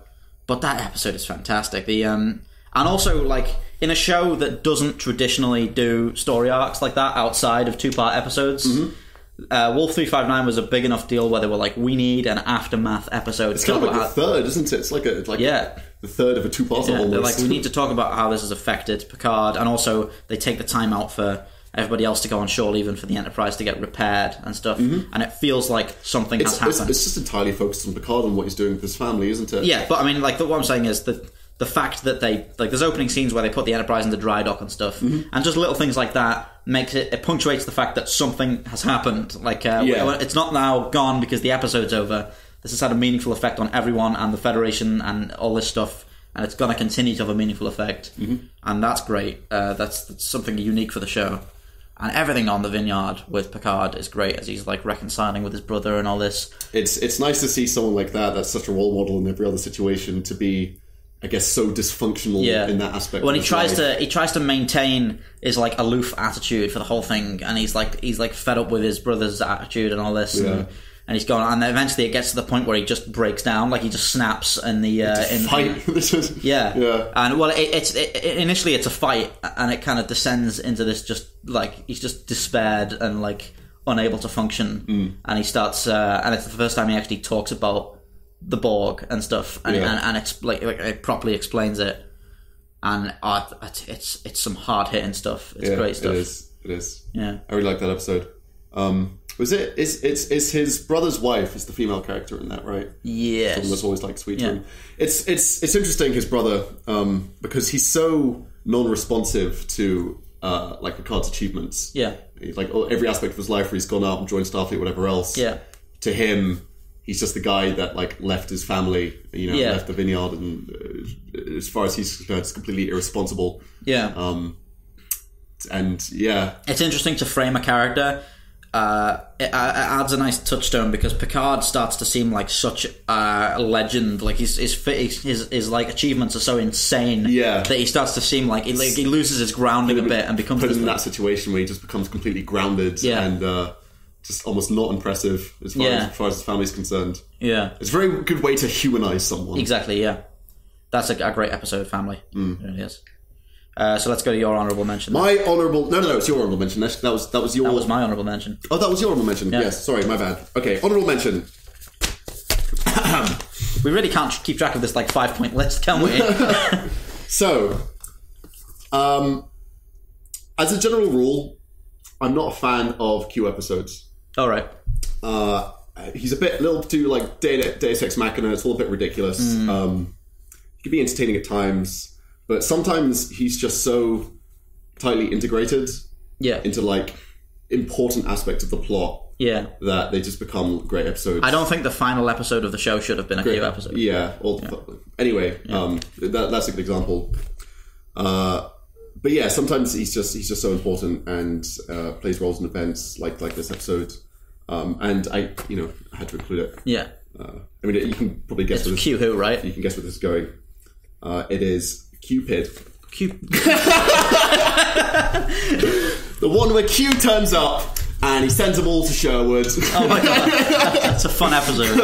But that episode is fantastic. And also, like, in a show that doesn't traditionally do story arcs like that outside of 2-part episodes... Mm-hmm. Wolf 359 was a big enough deal where they were like, we need an aftermath episode. It's kind of like the third, isn't it? It's like the third of a 2-parter almost. They're like, we need to talk about how this has affected Picard, and also they take the time out for everybody else to go on shore leave and for the Enterprise to get repaired and stuff. Mm-hmm. And it feels like something has happened. It's just entirely focused on Picard and what he's doing with his family, isn't it? Yeah, but I mean, like, what I'm saying is that the fact that they, like, there's opening scenes where they put the Enterprise in the dry dock and stuff, and just little things like that makes it punctuates the fact that something has happened. Like, it's not now gone because the episode's over, this has had a meaningful effect on everyone and the Federation and all this stuff, and it's going to continue to have a meaningful effect. And that's great. That's something unique for the show. And everything on the Vineyard with Picard is great, as he's like reconciling with his brother and all this. It's nice to see someone like that's such a role model in every other situation, to be, I guess, so dysfunctional in that aspect. When he tries to maintain his like aloof attitude for the whole thing, and he's like fed up with his brother's attitude and all this, and he's going, and eventually it gets to the point where he just breaks down, like he just snaps in the fight. And well, initially it's a fight, and it kind of descends into this just like he's just despaired and like unable to function, and he starts, and it's the first time he actually talks about the Borg and stuff, and it's like it properly explains it, and it's some hard hitting stuff. It's great stuff. It is. Yeah, I really like that episode. Is his brother's wife is the female character in that, right? Yes. Someone that's always like sweet to him. It's interesting, his brother, because he's so non-responsive to like Picard's achievements. Yeah. Like every aspect of his life where he's gone out and joined Starfleet, whatever else. Yeah. To him, he's just the guy that like left his family, left the Vineyard, and as far as he's concerned, it's completely irresponsible. Yeah. It's interesting to frame a character. It adds a nice touchstone, because Picard starts to seem like such a legend. Like his like achievements are so insane that he starts to seem like he loses his grounding a bit and becomes put him in that situation where he just becomes completely grounded and just almost not impressive as far as his family's concerned. Yeah, it's a very good way to humanize someone. Exactly. Yeah, that's a great episode. Family. It really is. So let's go to your honourable mention. My honourable... No, it's your honourable mention. That was your... That was my honourable mention. Oh, that was your honourable mention. Yeah. Yes, sorry, my bad. Okay, honourable mention. We really can't keep track of this like 5-point list, can we? So, as a general rule, I'm not a fan of Q episodes. All right. He's a little too like Deus Ex Machina. It's all a bit ridiculous. He can be entertaining at times, but sometimes he's just so tightly integrated into like important aspects of the plot that they just become great episodes. I don't think the final episode of the show should have been a Q episode. Anyway, that's a good example. But yeah, sometimes he's just so important and plays roles in events like this episode. And I had to include it. Yeah. I mean, you can probably guess it's Q who, right? You can guess where this is going. It is Cupid. The one where Q turns up and he sends them all to Sherwood. Oh my god, that's a fun episode.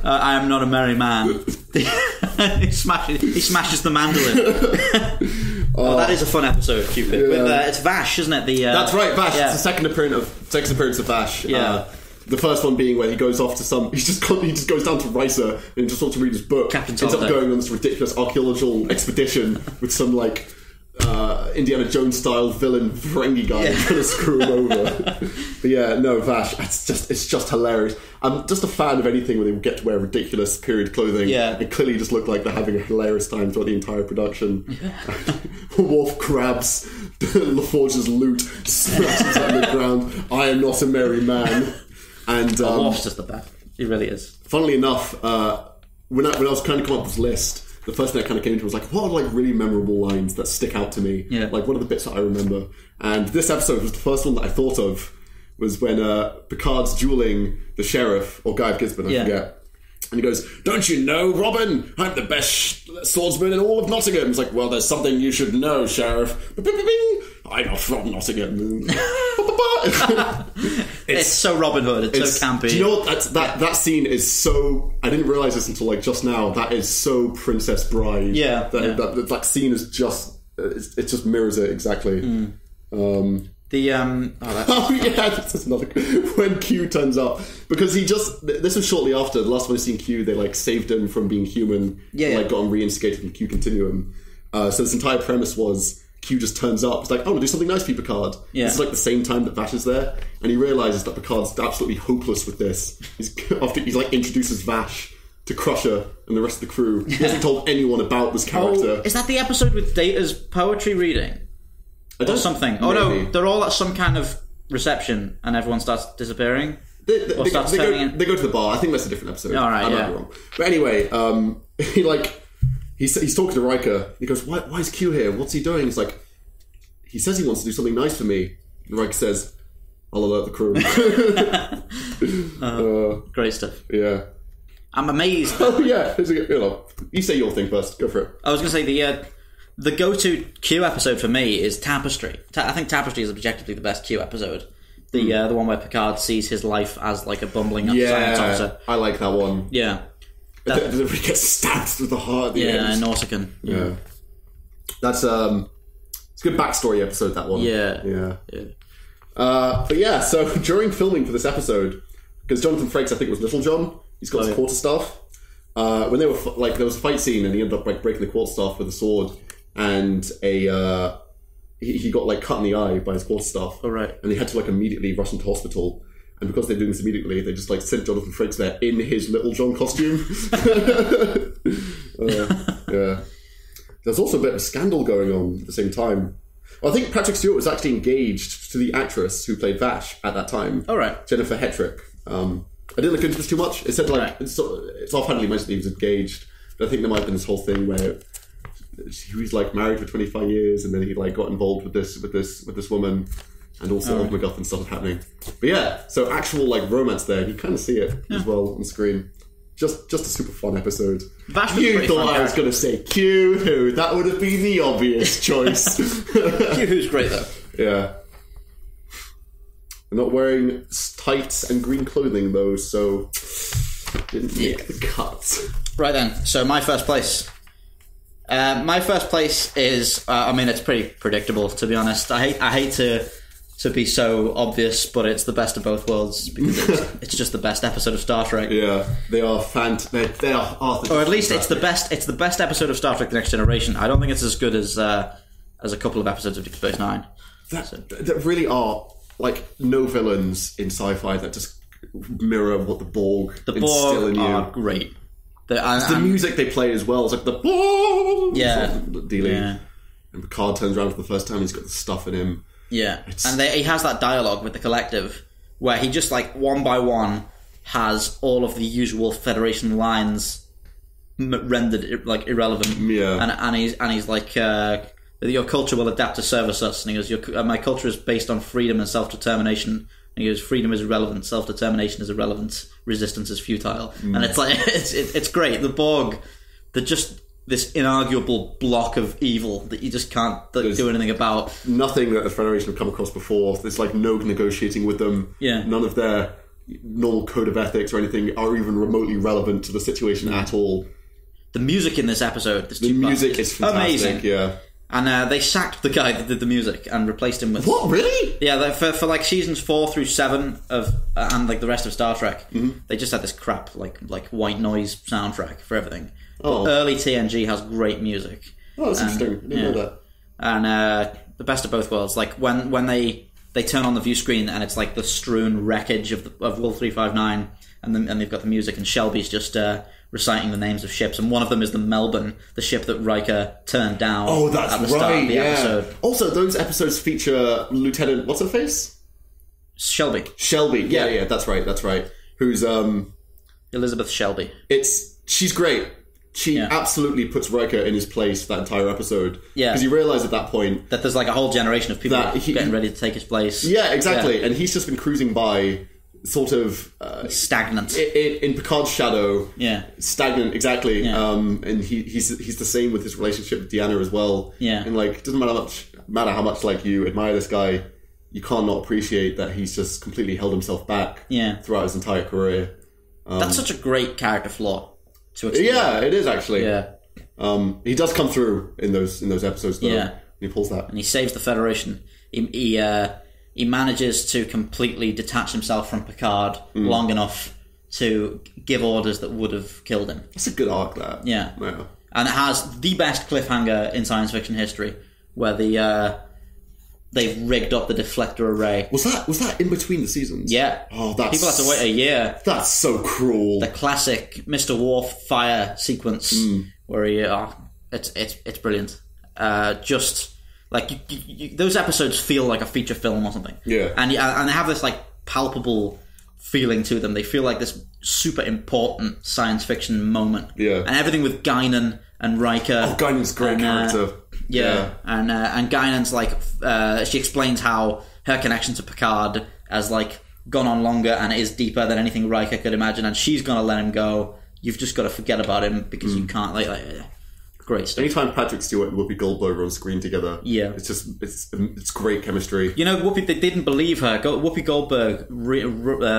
I am not a merry man. He smashes the mandolin. That is a fun episode, Cupid. With, it's Vash, isn't it? That's right, Vash. It's the second appearance of Vash. The first one being where he goes off to he just goes down to Risa and just wants to read his book. Ends up going on this ridiculous archaeological expedition with some like Indiana Jones style villain Ferengi guy trying to screw him over. But yeah, no, Vash, it's just hilarious. I'm just a fan of anything where they get to wear ridiculous period clothing and clearly just look like they're having a hilarious time throughout the entire production. Worf grabs LaForge's loot, smashes it on the ground. I am not a merry man. And Worf's just the best. He really is. Funnily enough, when I was kind of coming up with this list, the first thing I kind of came to was like, what are like really memorable lines that stick out to me? Yeah. Like, what are the bits that I remember? And this episode was the first one that I thought of, was when Picard's dueling the sheriff, or Guy of Gisborne, I forget. And he goes, "Don't you know, Robin? I'm the best swordsman in all of Nottingham." It's like, "Well, there's something you should know, Sheriff. I'm not from Nottingham." It's so Robin Hood. It's so campy. Do you know what? That scene is so... I didn't realise this until like just now. That is so Princess Bride. Yeah. That scene is just... It just mirrors it exactly. This is another when Q turns up, because this was shortly after the last time I seen Q. They like saved him from being human, like got him reinstated in the Q continuum. So this entire premise was Q just turns up. It's like, "I want to do something nice for you, Picard." This is like the same time that Vash is there, and he realizes that Picard's absolutely hopeless with this. After he like introduces Vash to Crusher and the rest of the crew, he hasn't told anyone about this character. Is that the episode with Data's poetry reading? Or something. Maybe. Oh no, they're all at some kind of reception and everyone starts disappearing. They starts turning in? they go to the bar. I think that's a different episode. All right, I might be wrong. But anyway, he's talking to Riker. He goes, "Why is Q here? What's he doing?" He's like, "He says he wants to do something nice for me." And Riker says, "I'll alert the crew." Great stuff. Yeah. I'm amazed. Oh yeah. You say your thing first. Go for it. I was going to say the go-to Q episode for me is Tapestry. I think Tapestry is objectively the best Q episode. The one where Picard sees his life as like a bumbling science officer. I like that one. Yeah. He gets stabbed through the heart at the end. Nautican. Yeah. That's it's a good backstory episode, that one. Yeah. But yeah, so during filming for this episode, because Jonathan Frakes, I think, was Little John. He's got his quarterstaff. When they were there was a fight scene, and he ended up breaking the quarterstaff with a sword, and he got cut in the eye by his quarterstaff. Oh, right. And they had to immediately rush into hospital. And because they're doing this immediately, they just sent Jonathan Frakes there in his Little John costume. Yeah. There's also a bit of a scandal going on at the same time. Well, I think Patrick Stewart was actually engaged to the actress who played Vash at that time. All right. Jennifer Hetrick. I didn't look into this too much. It said it's offhandedly mentioned he was engaged, but I think there might have been this whole thing where he was married for 25 years, and then he got involved with this woman, and also old MacGuffin stuff happening. But yeah, so actual romance there. You kind of see it as well on screen. Just a super fun episode. You thought I was going to say Q Who? That would have been the obvious choice. Q Who's great though. Yeah. I'm not wearing tights and green clothing though, so didn't make the cut. Right then, so my first place. My first place is, it's pretty predictable, to be honest. I hate to be so obvious, but it's the best of both worlds, because it's just the best episode of Star Trek. Yeah, they are they are or at least it's the best episode of Star Trek: The Next Generation. I don't think it's as good as a couple of episodes of Deep Space Nine. That really are no villains in sci-fi that just mirror what the Borg instill in you. Are great. The music they play as well. It's the dealing. Yeah. And Picard turns around for the first time. He's got the stuff in him. Yeah, he has that dialogue with the collective where he just one by one has all of the usual Federation lines rendered irrelevant. Yeah, and he's like, your culture will adapt to service us. And he goes, my culture is based on freedom and self-determination. And he goes, freedom is irrelevant, self-determination is irrelevant, resistance is futile. And it's it's great. The Borg, they're just this inarguable block of evil that you just can't do anything about. Nothing that the Federation have come across before. There's no negotiating with them. Yeah. None of their normal code of ethics or anything are even remotely relevant to the situation at all. The music in this episode, the music is fantastic. Amazing. Yeah. And they sacked the guy that did the music and replaced him with... What, really? Yeah, for seasons 4 through 7 of and the rest of Star Trek, they just had this crap white noise soundtrack for everything. Oh. But early TNG has great music. Oh, that's interesting. I didn't know that. And the best of both worlds. When they turn on the view screen and it's the strewn wreckage of Will 359, and they've got the music, and Shelby's just reciting the names of ships, and one of them is the Melbourne, the ship that Riker turned down. Oh, that's at the start of the episode. Also, those episodes feature Lieutenant what's her face? Shelby. Yeah, that's right. Who's Elizabeth Shelby. She's great. She absolutely puts Riker in his place for that entire episode. Yeah, because you realise at that point that there's a whole generation of people getting ready to take his place. Yeah, exactly. Yeah. And he's just been cruising by, sort of stagnant in Picard's shadow. Yeah, stagnant, exactly. Yeah. And he's the same with his relationship with Deanna as well. Yeah, and it doesn't matter how much you admire this guy, you can't not appreciate that he's just completely held himself back. Yeah. Throughout his entire career. That's such a great character flaw to explore. Yeah, it is actually. Yeah. He does come through in those episodes though. Yeah. He pulls that. And he saves the Federation. He manages to completely detach himself from Picard long enough to give orders that would have killed him. That's a good arc, that. Yeah. And it has the best cliffhanger in science fiction history, where they've rigged up the deflector array. Was that in between the seasons? Yeah. Oh, that's... People have to wait a year. That's so cruel. The classic Mr. Worf fire sequence where he... it's brilliant. Just... those episodes feel like a feature film or something. Yeah. And they have this palpable feeling to them. They feel like this super important science fiction moment. Yeah. And everything with Guinan and Riker. Oh, Guinan's a great character. Yeah. And Guinan's like, she explains how her connection to Picard has like gone on longer and is deeper than anything Riker could imagine, and she's gonna let him go. You've just got to forget about him because you can't like great stuff. Anytime Patrick Stewart and Whoopi Goldberg are on screen together, it's just it's great chemistry. You know, Whoopi, they didn't believe her. Whoopi Goldberg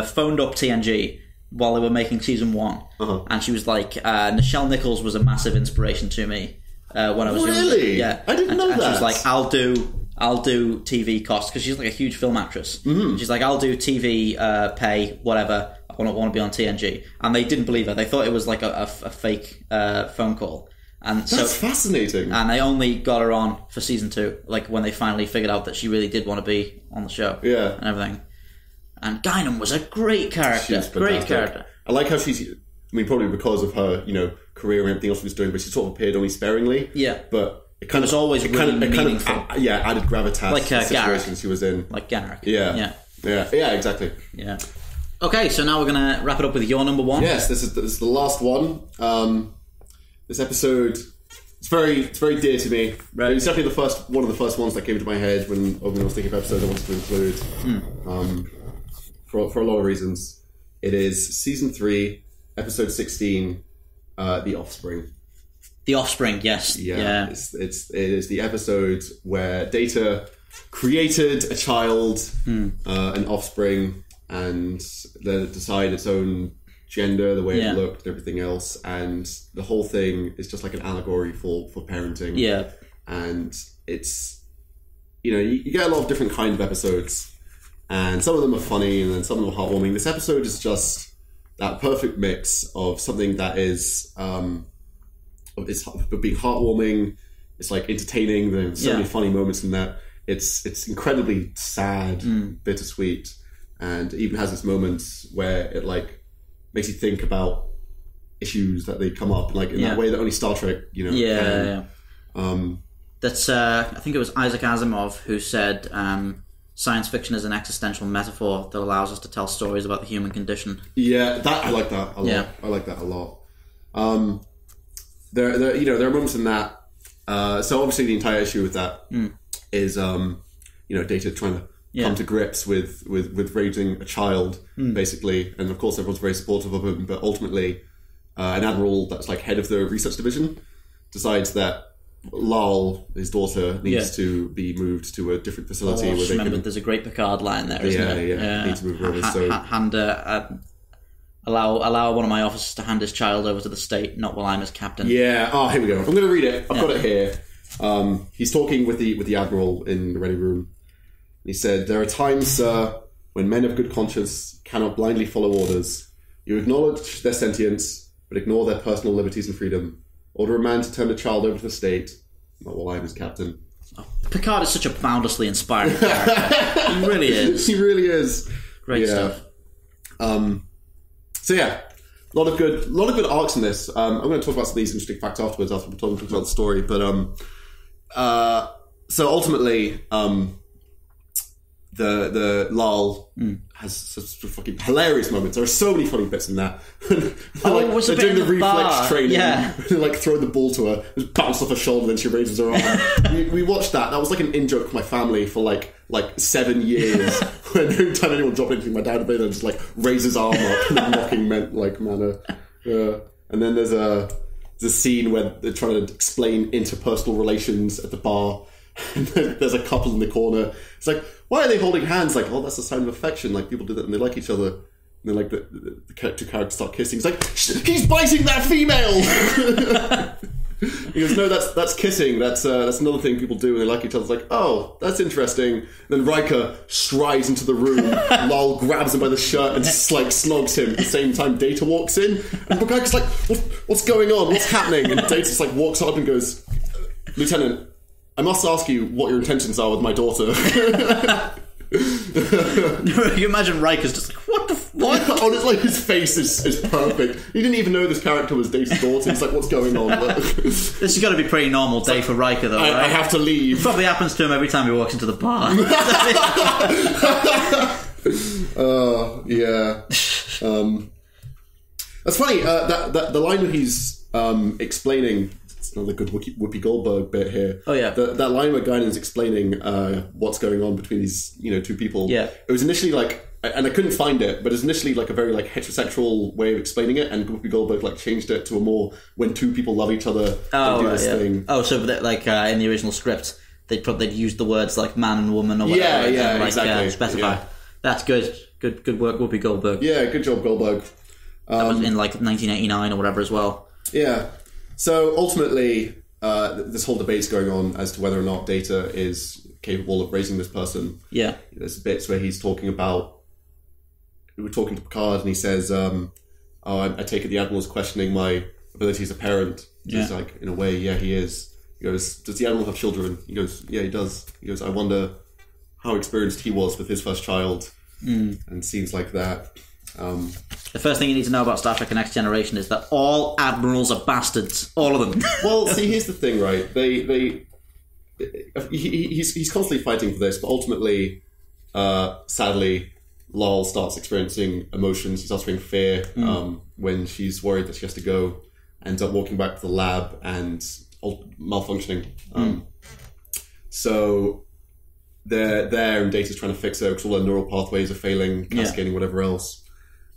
phoned up TNG while they were making season 1, and she was like, Nichelle Nichols was a massive inspiration to me when I was younger. Really? Yeah, I didn't know that. And she was like, I'll do TV costs, because she's like a huge film actress. She's like, I'll do TV pay, whatever. I want to be on TNG. And they didn't believe her. They thought it was like a fake phone call. And that's fascinating. And they only got her on for season 2, like when they finally figured out that she really did want to be on the show. Yeah. And everything. And Guinan was a great character. Great character. I like how she's, I mean, probably because of her, career and everything else she was doing, but she sort of appeared only sparingly. Yeah. But it was always really meaningful. Added gravitas like to the situation Garrick. she was in. Like Garrick. Yeah, exactly. Yeah. Okay, so now we're going to wrap it up with your number 1. Yes, this is the last one. This episode, it's very dear to me. Right. It was definitely one of the first ones that came to my head when I was thinking of episodes I wanted to include. For a lot of reasons. It is season 3, episode 16, The Offspring. The Offspring, yes. Yeah. It is the episode where Data created a child, an offspring, and let it decide its own gender, the way it looked, and everything else. And the whole thing is just like an allegory for parenting. Yeah. And it's, you get a lot of different kind of episodes, and some of them are funny, and then some of them are heartwarming. This episode is just that perfect mix of something that is, it's being heartwarming, it's like entertaining, there's so many funny moments in that. It's incredibly sad, bittersweet, and it even has its moments where it like makes you think about issues that they come up like in that way that only Star Trek can. That's I think it was Isaac Asimov who said science fiction is an existential metaphor that allows us to tell stories about the human condition. I like that a lot. I like that a lot. There are moments in that, so obviously the entire issue with that is Data trying to come to grips with raising a child, basically, and of course everyone's very supportive of him, but ultimately an admiral that's like head of the research division decides that Lal, his daughter, needs to be moved to a different facility. Where they there's a great Picard line there, isn't there? Yeah. Need to move over. Allow one of my officers to hand his child over to the state, not while I'm his captain. Yeah. Oh, here we go. I'm going to read it. I've got it here. He's talking with the admiral in the ready room. He said, "There are times, sir, when men of good conscience cannot blindly follow orders. You acknowledge their sentience, but ignore their personal liberties and freedom. Order a man to turn a child over to the state, not while I'm his captain." Oh, Picard is such a boundlessly inspiring character. He really is. He really is. Great stuff. So yeah, a lot of good arcs in this. I'm going to talk about some of these interesting facts afterwards after we're talking about the story. But so ultimately, the Lal has such fucking hilarious moments. There are so many funny bits in that. They're doing the reflex training. Yeah. Like throwing the ball to her, just bounce off her shoulder, then she raises her arm. we watched that. That was like an in-joke with my family for like 7 years. When every time anyone dropped anything, my dad would then just like raise his arm up in a mocking manner. And then there's a scene where they're trying to explain interpersonal relations at the bar. And there's a couple in the corner. It's like, why are they holding hands? Like, oh, that's a sign of affection. Like, people do that and they like each other. And then, like, the two characters start kissing. It's like, he's biting that female! He goes, no, that's kissing. That's another thing people do when they like each other. It's like, oh, that's interesting. And then Riker strides into the room. Lal grabs him by the shirt and just, like, slogs him. At the same time, Data walks in. And Riker's like, what's going on? What's happening? And Data just, like, walks up and goes, Lieutenant, I must ask you what your intentions are with my daughter. You imagine Riker's just like, what the fuck? Oh, it's like his face is perfect. He didn't even know this character was Data's daughter. He's like, what's going on? This has got to be a pretty normal day for Riker, though, right? I have to leave. It probably happens to him every time he walks into the bar. Yeah. That's funny. That the line where he's explaining. It's another good Whoopi Goldberg bit here. Oh yeah. That line where Guinan's explaining what's going on between these two people. Yeah. It was initially like, and I couldn't find it, but it was initially like a very like heterosexual way of explaining it, and Whoopi Goldberg like changed it to a more when two people love each other they do this thing. Oh, so that, like in the original script, they'd use the words like man and woman or whatever. Yeah, exactly. Specify. Yeah. That's good. Good work, Whoopi Goldberg. Yeah, good job, Goldberg. That was in like 1989 or whatever as well. Yeah. So ultimately, this whole debate's going on as to whether or not Data is capable of raising this person. Yeah. There's bits where he's talking about. We're talking to Picard, and he says, I take it the Admiral's questioning my ability as a parent. He's like, in a way, yeah, he is. He goes, does the Admiral have children? He goes, yeah, he does. He goes, I wonder how experienced he was with his first child. And scenes like that. The first thing you need to know about Star Trek: The Next Generation is that all admirals are bastards. All of them. Well, see, here's the thing, right? He's constantly fighting for this, but ultimately, sadly, Lal starts experiencing emotions. He starts feeling fear when she's worried that she has to go. Ends up walking back to the lab and malfunctioning. So they're there, and Data's trying to fix her because all her neural pathways are failing, cascading, whatever else.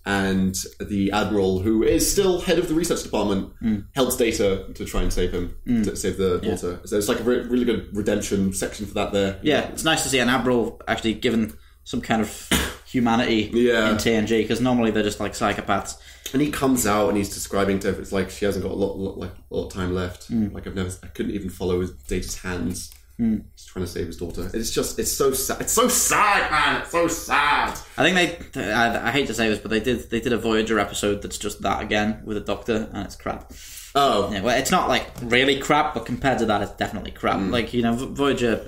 And the Admiral, who is still head of the research department, helps Data to try and save him, to save the daughter. So it's like a really good redemption section for that there. Yeah, it's nice to see an Admiral actually given some kind of humanity in TNG, because normally they're just like psychopaths. And he comes out and he's describing to her, it's like she hasn't got a lot of time left. Like I couldn't even follow Data's hands. He's trying to save his daughter. It's so sad. It's so sad, man. It's so sad. I think I hate to say this, but they did a Voyager episode that's just that again with a doctor, and it's crap. Oh. Yeah, well, it's not like really crap, but compared to that, it's definitely crap. Like, Voyager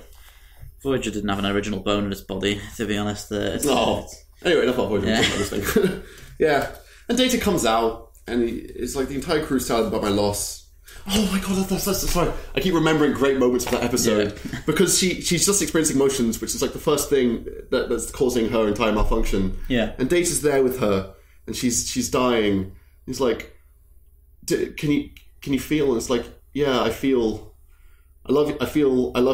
didn't have an original bone in its body, to be honest. Anyway, enough about Voyager. Yeah. Yeah. And Data comes out, and it's like the entire crew's sad about my loss. Oh my god, that's sorry. I keep remembering great moments of that episode because she's just experiencing emotions, which is like the first thing that's causing her entire malfunction. Yeah. And Data's there with her, and she's dying. He's like, can you feel? And it's like, yeah, I feel. I love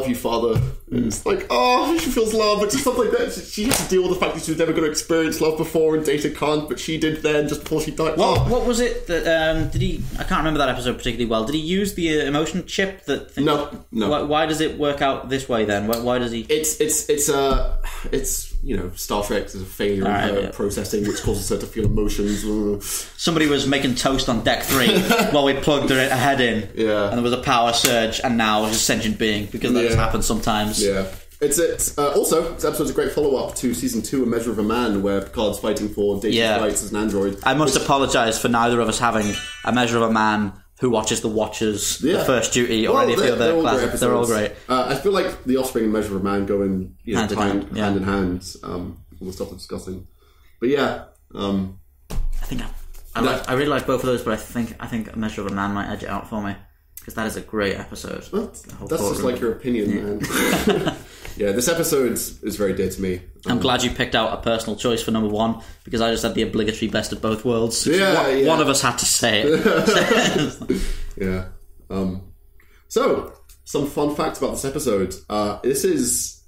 you, Father. And it's like, oh, she feels love, but stuff like that. She has to deal with the fact that she was never going to experience love before, and Data can't, but she did then, just before she died. What was it that did he? I can't remember that episode particularly well. Did he use the emotion chip? No. Why does it work out this way then? Why does he? It's Star Trek. There's a failure in her processing, which causes her to feel emotions. Somebody was making toast on deck 3 while we plugged her head in. Yeah, and there was a power surge, and now she's a sentient being because that just happens sometimes. Yeah. Also, this episode's a great follow-up to Season 2, A Measure of a Man, where Picard's fighting for Data's rights as an android. I must apologise for neither of us having A Measure of a Man, Who Watches the Watchers, The First Duty, or any of the other classics. They're all great. I feel like The Offspring and Measure of a Man go in hand in hand, all the stuff we're discussing. But yeah. I think I really like both of those, but I think A Measure of a Man might edge it out for me. Because that is a great episode. Well, that's just like your opinion, man. Yeah, this episode is very dear to me. I'm glad you picked out a personal choice for number 1, because I just had the obligatory best of both worlds. One of us had to say it. Yeah. So, some fun facts about this episode. This is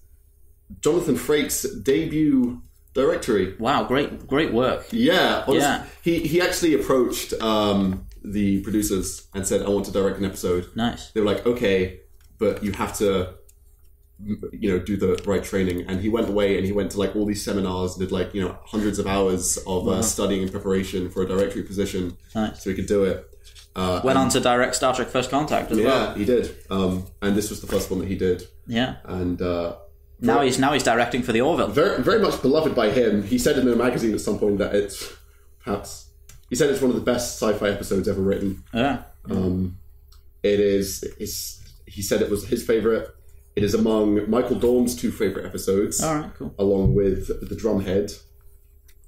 Jonathan Frakes' debut directory. Wow, great work. Yeah. He actually approached the producers and said, I want to direct an episode. Nice. They were like, okay, but you have to do the right training. And he went away and he went to like all these seminars and did hundreds of hours of studying and preparation for a directory position. Nice. So he could do it. Went on to direct Star Trek First Contact as well. Yeah, he did. And this was the first one that he did. Yeah. And now he's directing for the Orville. Very, very much beloved by him. He said in a magazine at some point that it's perhaps... He said it's one of the best sci-fi episodes ever written. Yeah. It is... He said it was his favourite. It is among Michael Dorn's 2 favourite episodes. All right, cool. Along with The Drumhead.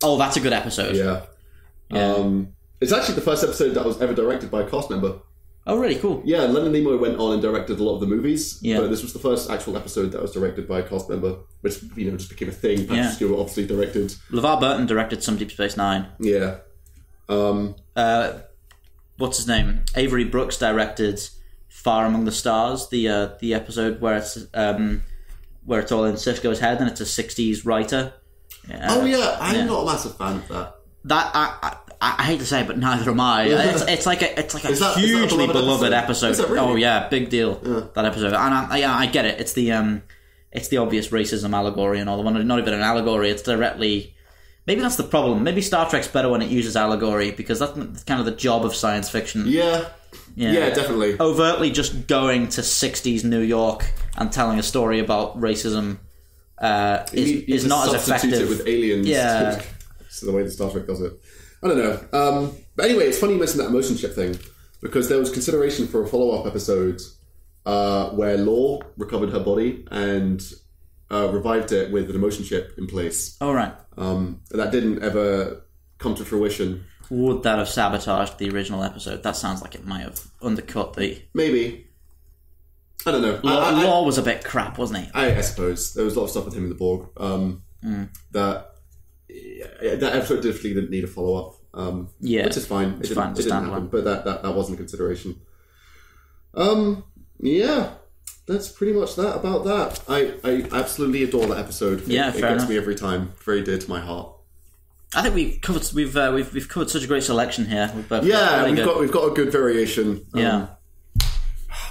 Oh, that's a good episode. Yeah. It's actually the first episode that was ever directed by a cast member. Oh, really? Cool. Yeah, Leonard Nimoy went on and directed a lot of the movies. Yeah. But this was the first actual episode that was directed by a cast member, which, just became a thing. Patrick Stewart obviously directed. LeVar Burton directed some Deep Space Nine. Yeah. What's his name? Avery Brooks directed Far Among the Stars, the episode where it's all in Sisko's head and it's a 60s writer. I'm not a massive fan of that. That I hate to say it, but neither am I. It's like a hugely beloved episode. Is that really? Oh yeah, big deal. Yeah. That episode, and I get it. It's the obvious racism allegory and all. Not even an allegory. It's directly. Maybe that's the problem. Maybe Star Trek's better when it uses allegory because that's kind of the job of science fiction. Yeah, definitely. Overtly just going to 60s New York and telling a story about racism is not as effective. It with aliens. Yeah. So the way that Star Trek does it. I don't know. But anyway, it's funny you mentioned that emotion chip thing because there was consideration for a follow-up episode where Lore recovered her body and revived it with an emotion chip in place. Oh, right. That didn't ever come to fruition. Would that have sabotaged the original episode? That sounds like it might have undercut the... Maybe. I don't know. Lore was a bit crap, wasn't he? I suppose. There was a lot of stuff with him in the Borg. That episode definitely didn't need a follow-up. Which is fine. It didn't happen, but that wasn't a consideration. Yeah. That's pretty much that about that. I absolutely adore that episode. Yeah, it gets me every time. Very dear to my heart. I think we've covered such a great selection here. We've got a good variation. Yeah.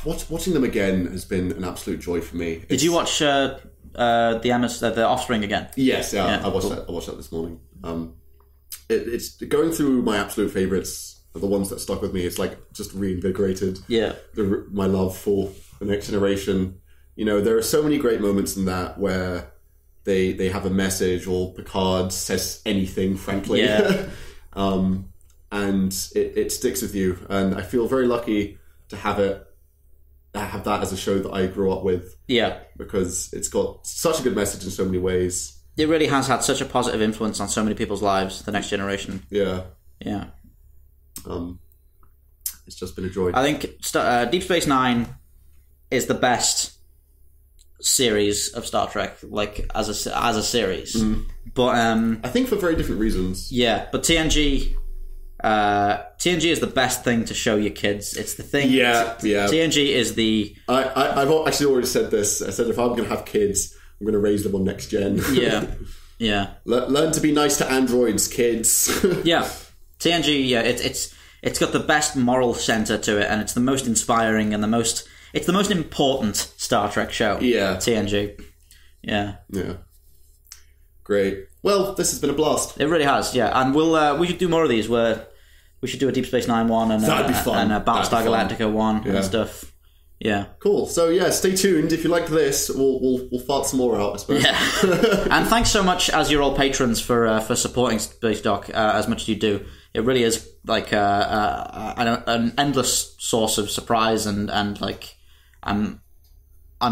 Watching them again has been an absolute joy for me. Did you watch the Offspring again? Yes, I watched that. I watched that this morning. It's going through my absolute favourites, the ones that stuck with me. It's like just reinvigorated. Yeah. My love for the Next Generation. There are so many great moments in that where they have a message or Picard says anything, frankly. Yeah. And it sticks with you. And I feel very lucky to have that as a show that I grew up with. Yeah. Because it's got such a good message in so many ways. It really has had such a positive influence on so many people's lives, The Next Generation. Yeah. Yeah. It's just been a joy. I think Deep Space Nine is the best series of Star Trek, like as a series. But I think for very different reasons. Yeah, but TNG is the best thing to show your kids. It's the thing. Yeah. TNG is the... I've actually already said this. I said if I'm going to have kids, I'm going to raise them on Next Gen. Yeah. Learn to be nice to androids, kids. Yeah. TNG, it's got the best moral centre to it, and it's the most inspiring and it's the most important Star Trek show. Yeah. TNG. Yeah. Great. Well, this has been a blast. It really has, yeah. And we should do more of these where we should do a Deep Space Nine one and that'd be fun. And a Battlestar Galactica one and stuff. Yeah. Cool. So stay tuned. If you liked this, we'll fart some more out, I suppose. Yeah. And thanks so much, as you're all patrons, for supporting Spacedock as much as you do. It really is like an endless source of surprise and like I'm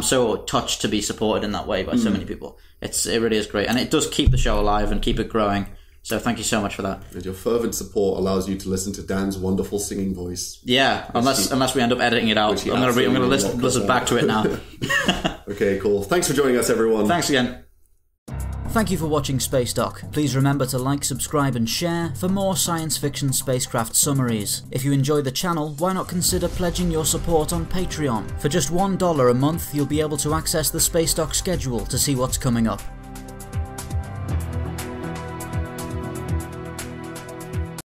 so touched to be supported in that way by so many people. It really is great, and it does keep the show alive and keep it growing. So thank you so much for that. And your fervent support allows you to listen to Dan's wonderful singing voice. Yeah, unless we end up editing it out. I'm going to listen back to it now. Okay, cool. Thanks for joining us, everyone. Thanks again. Thank you for watching Spacedock. Please remember to like, subscribe and share for more science fiction spacecraft summaries. If you enjoy the channel, why not consider pledging your support on Patreon? For just $1 a month, you'll be able to access the Spacedock schedule to see what's coming up.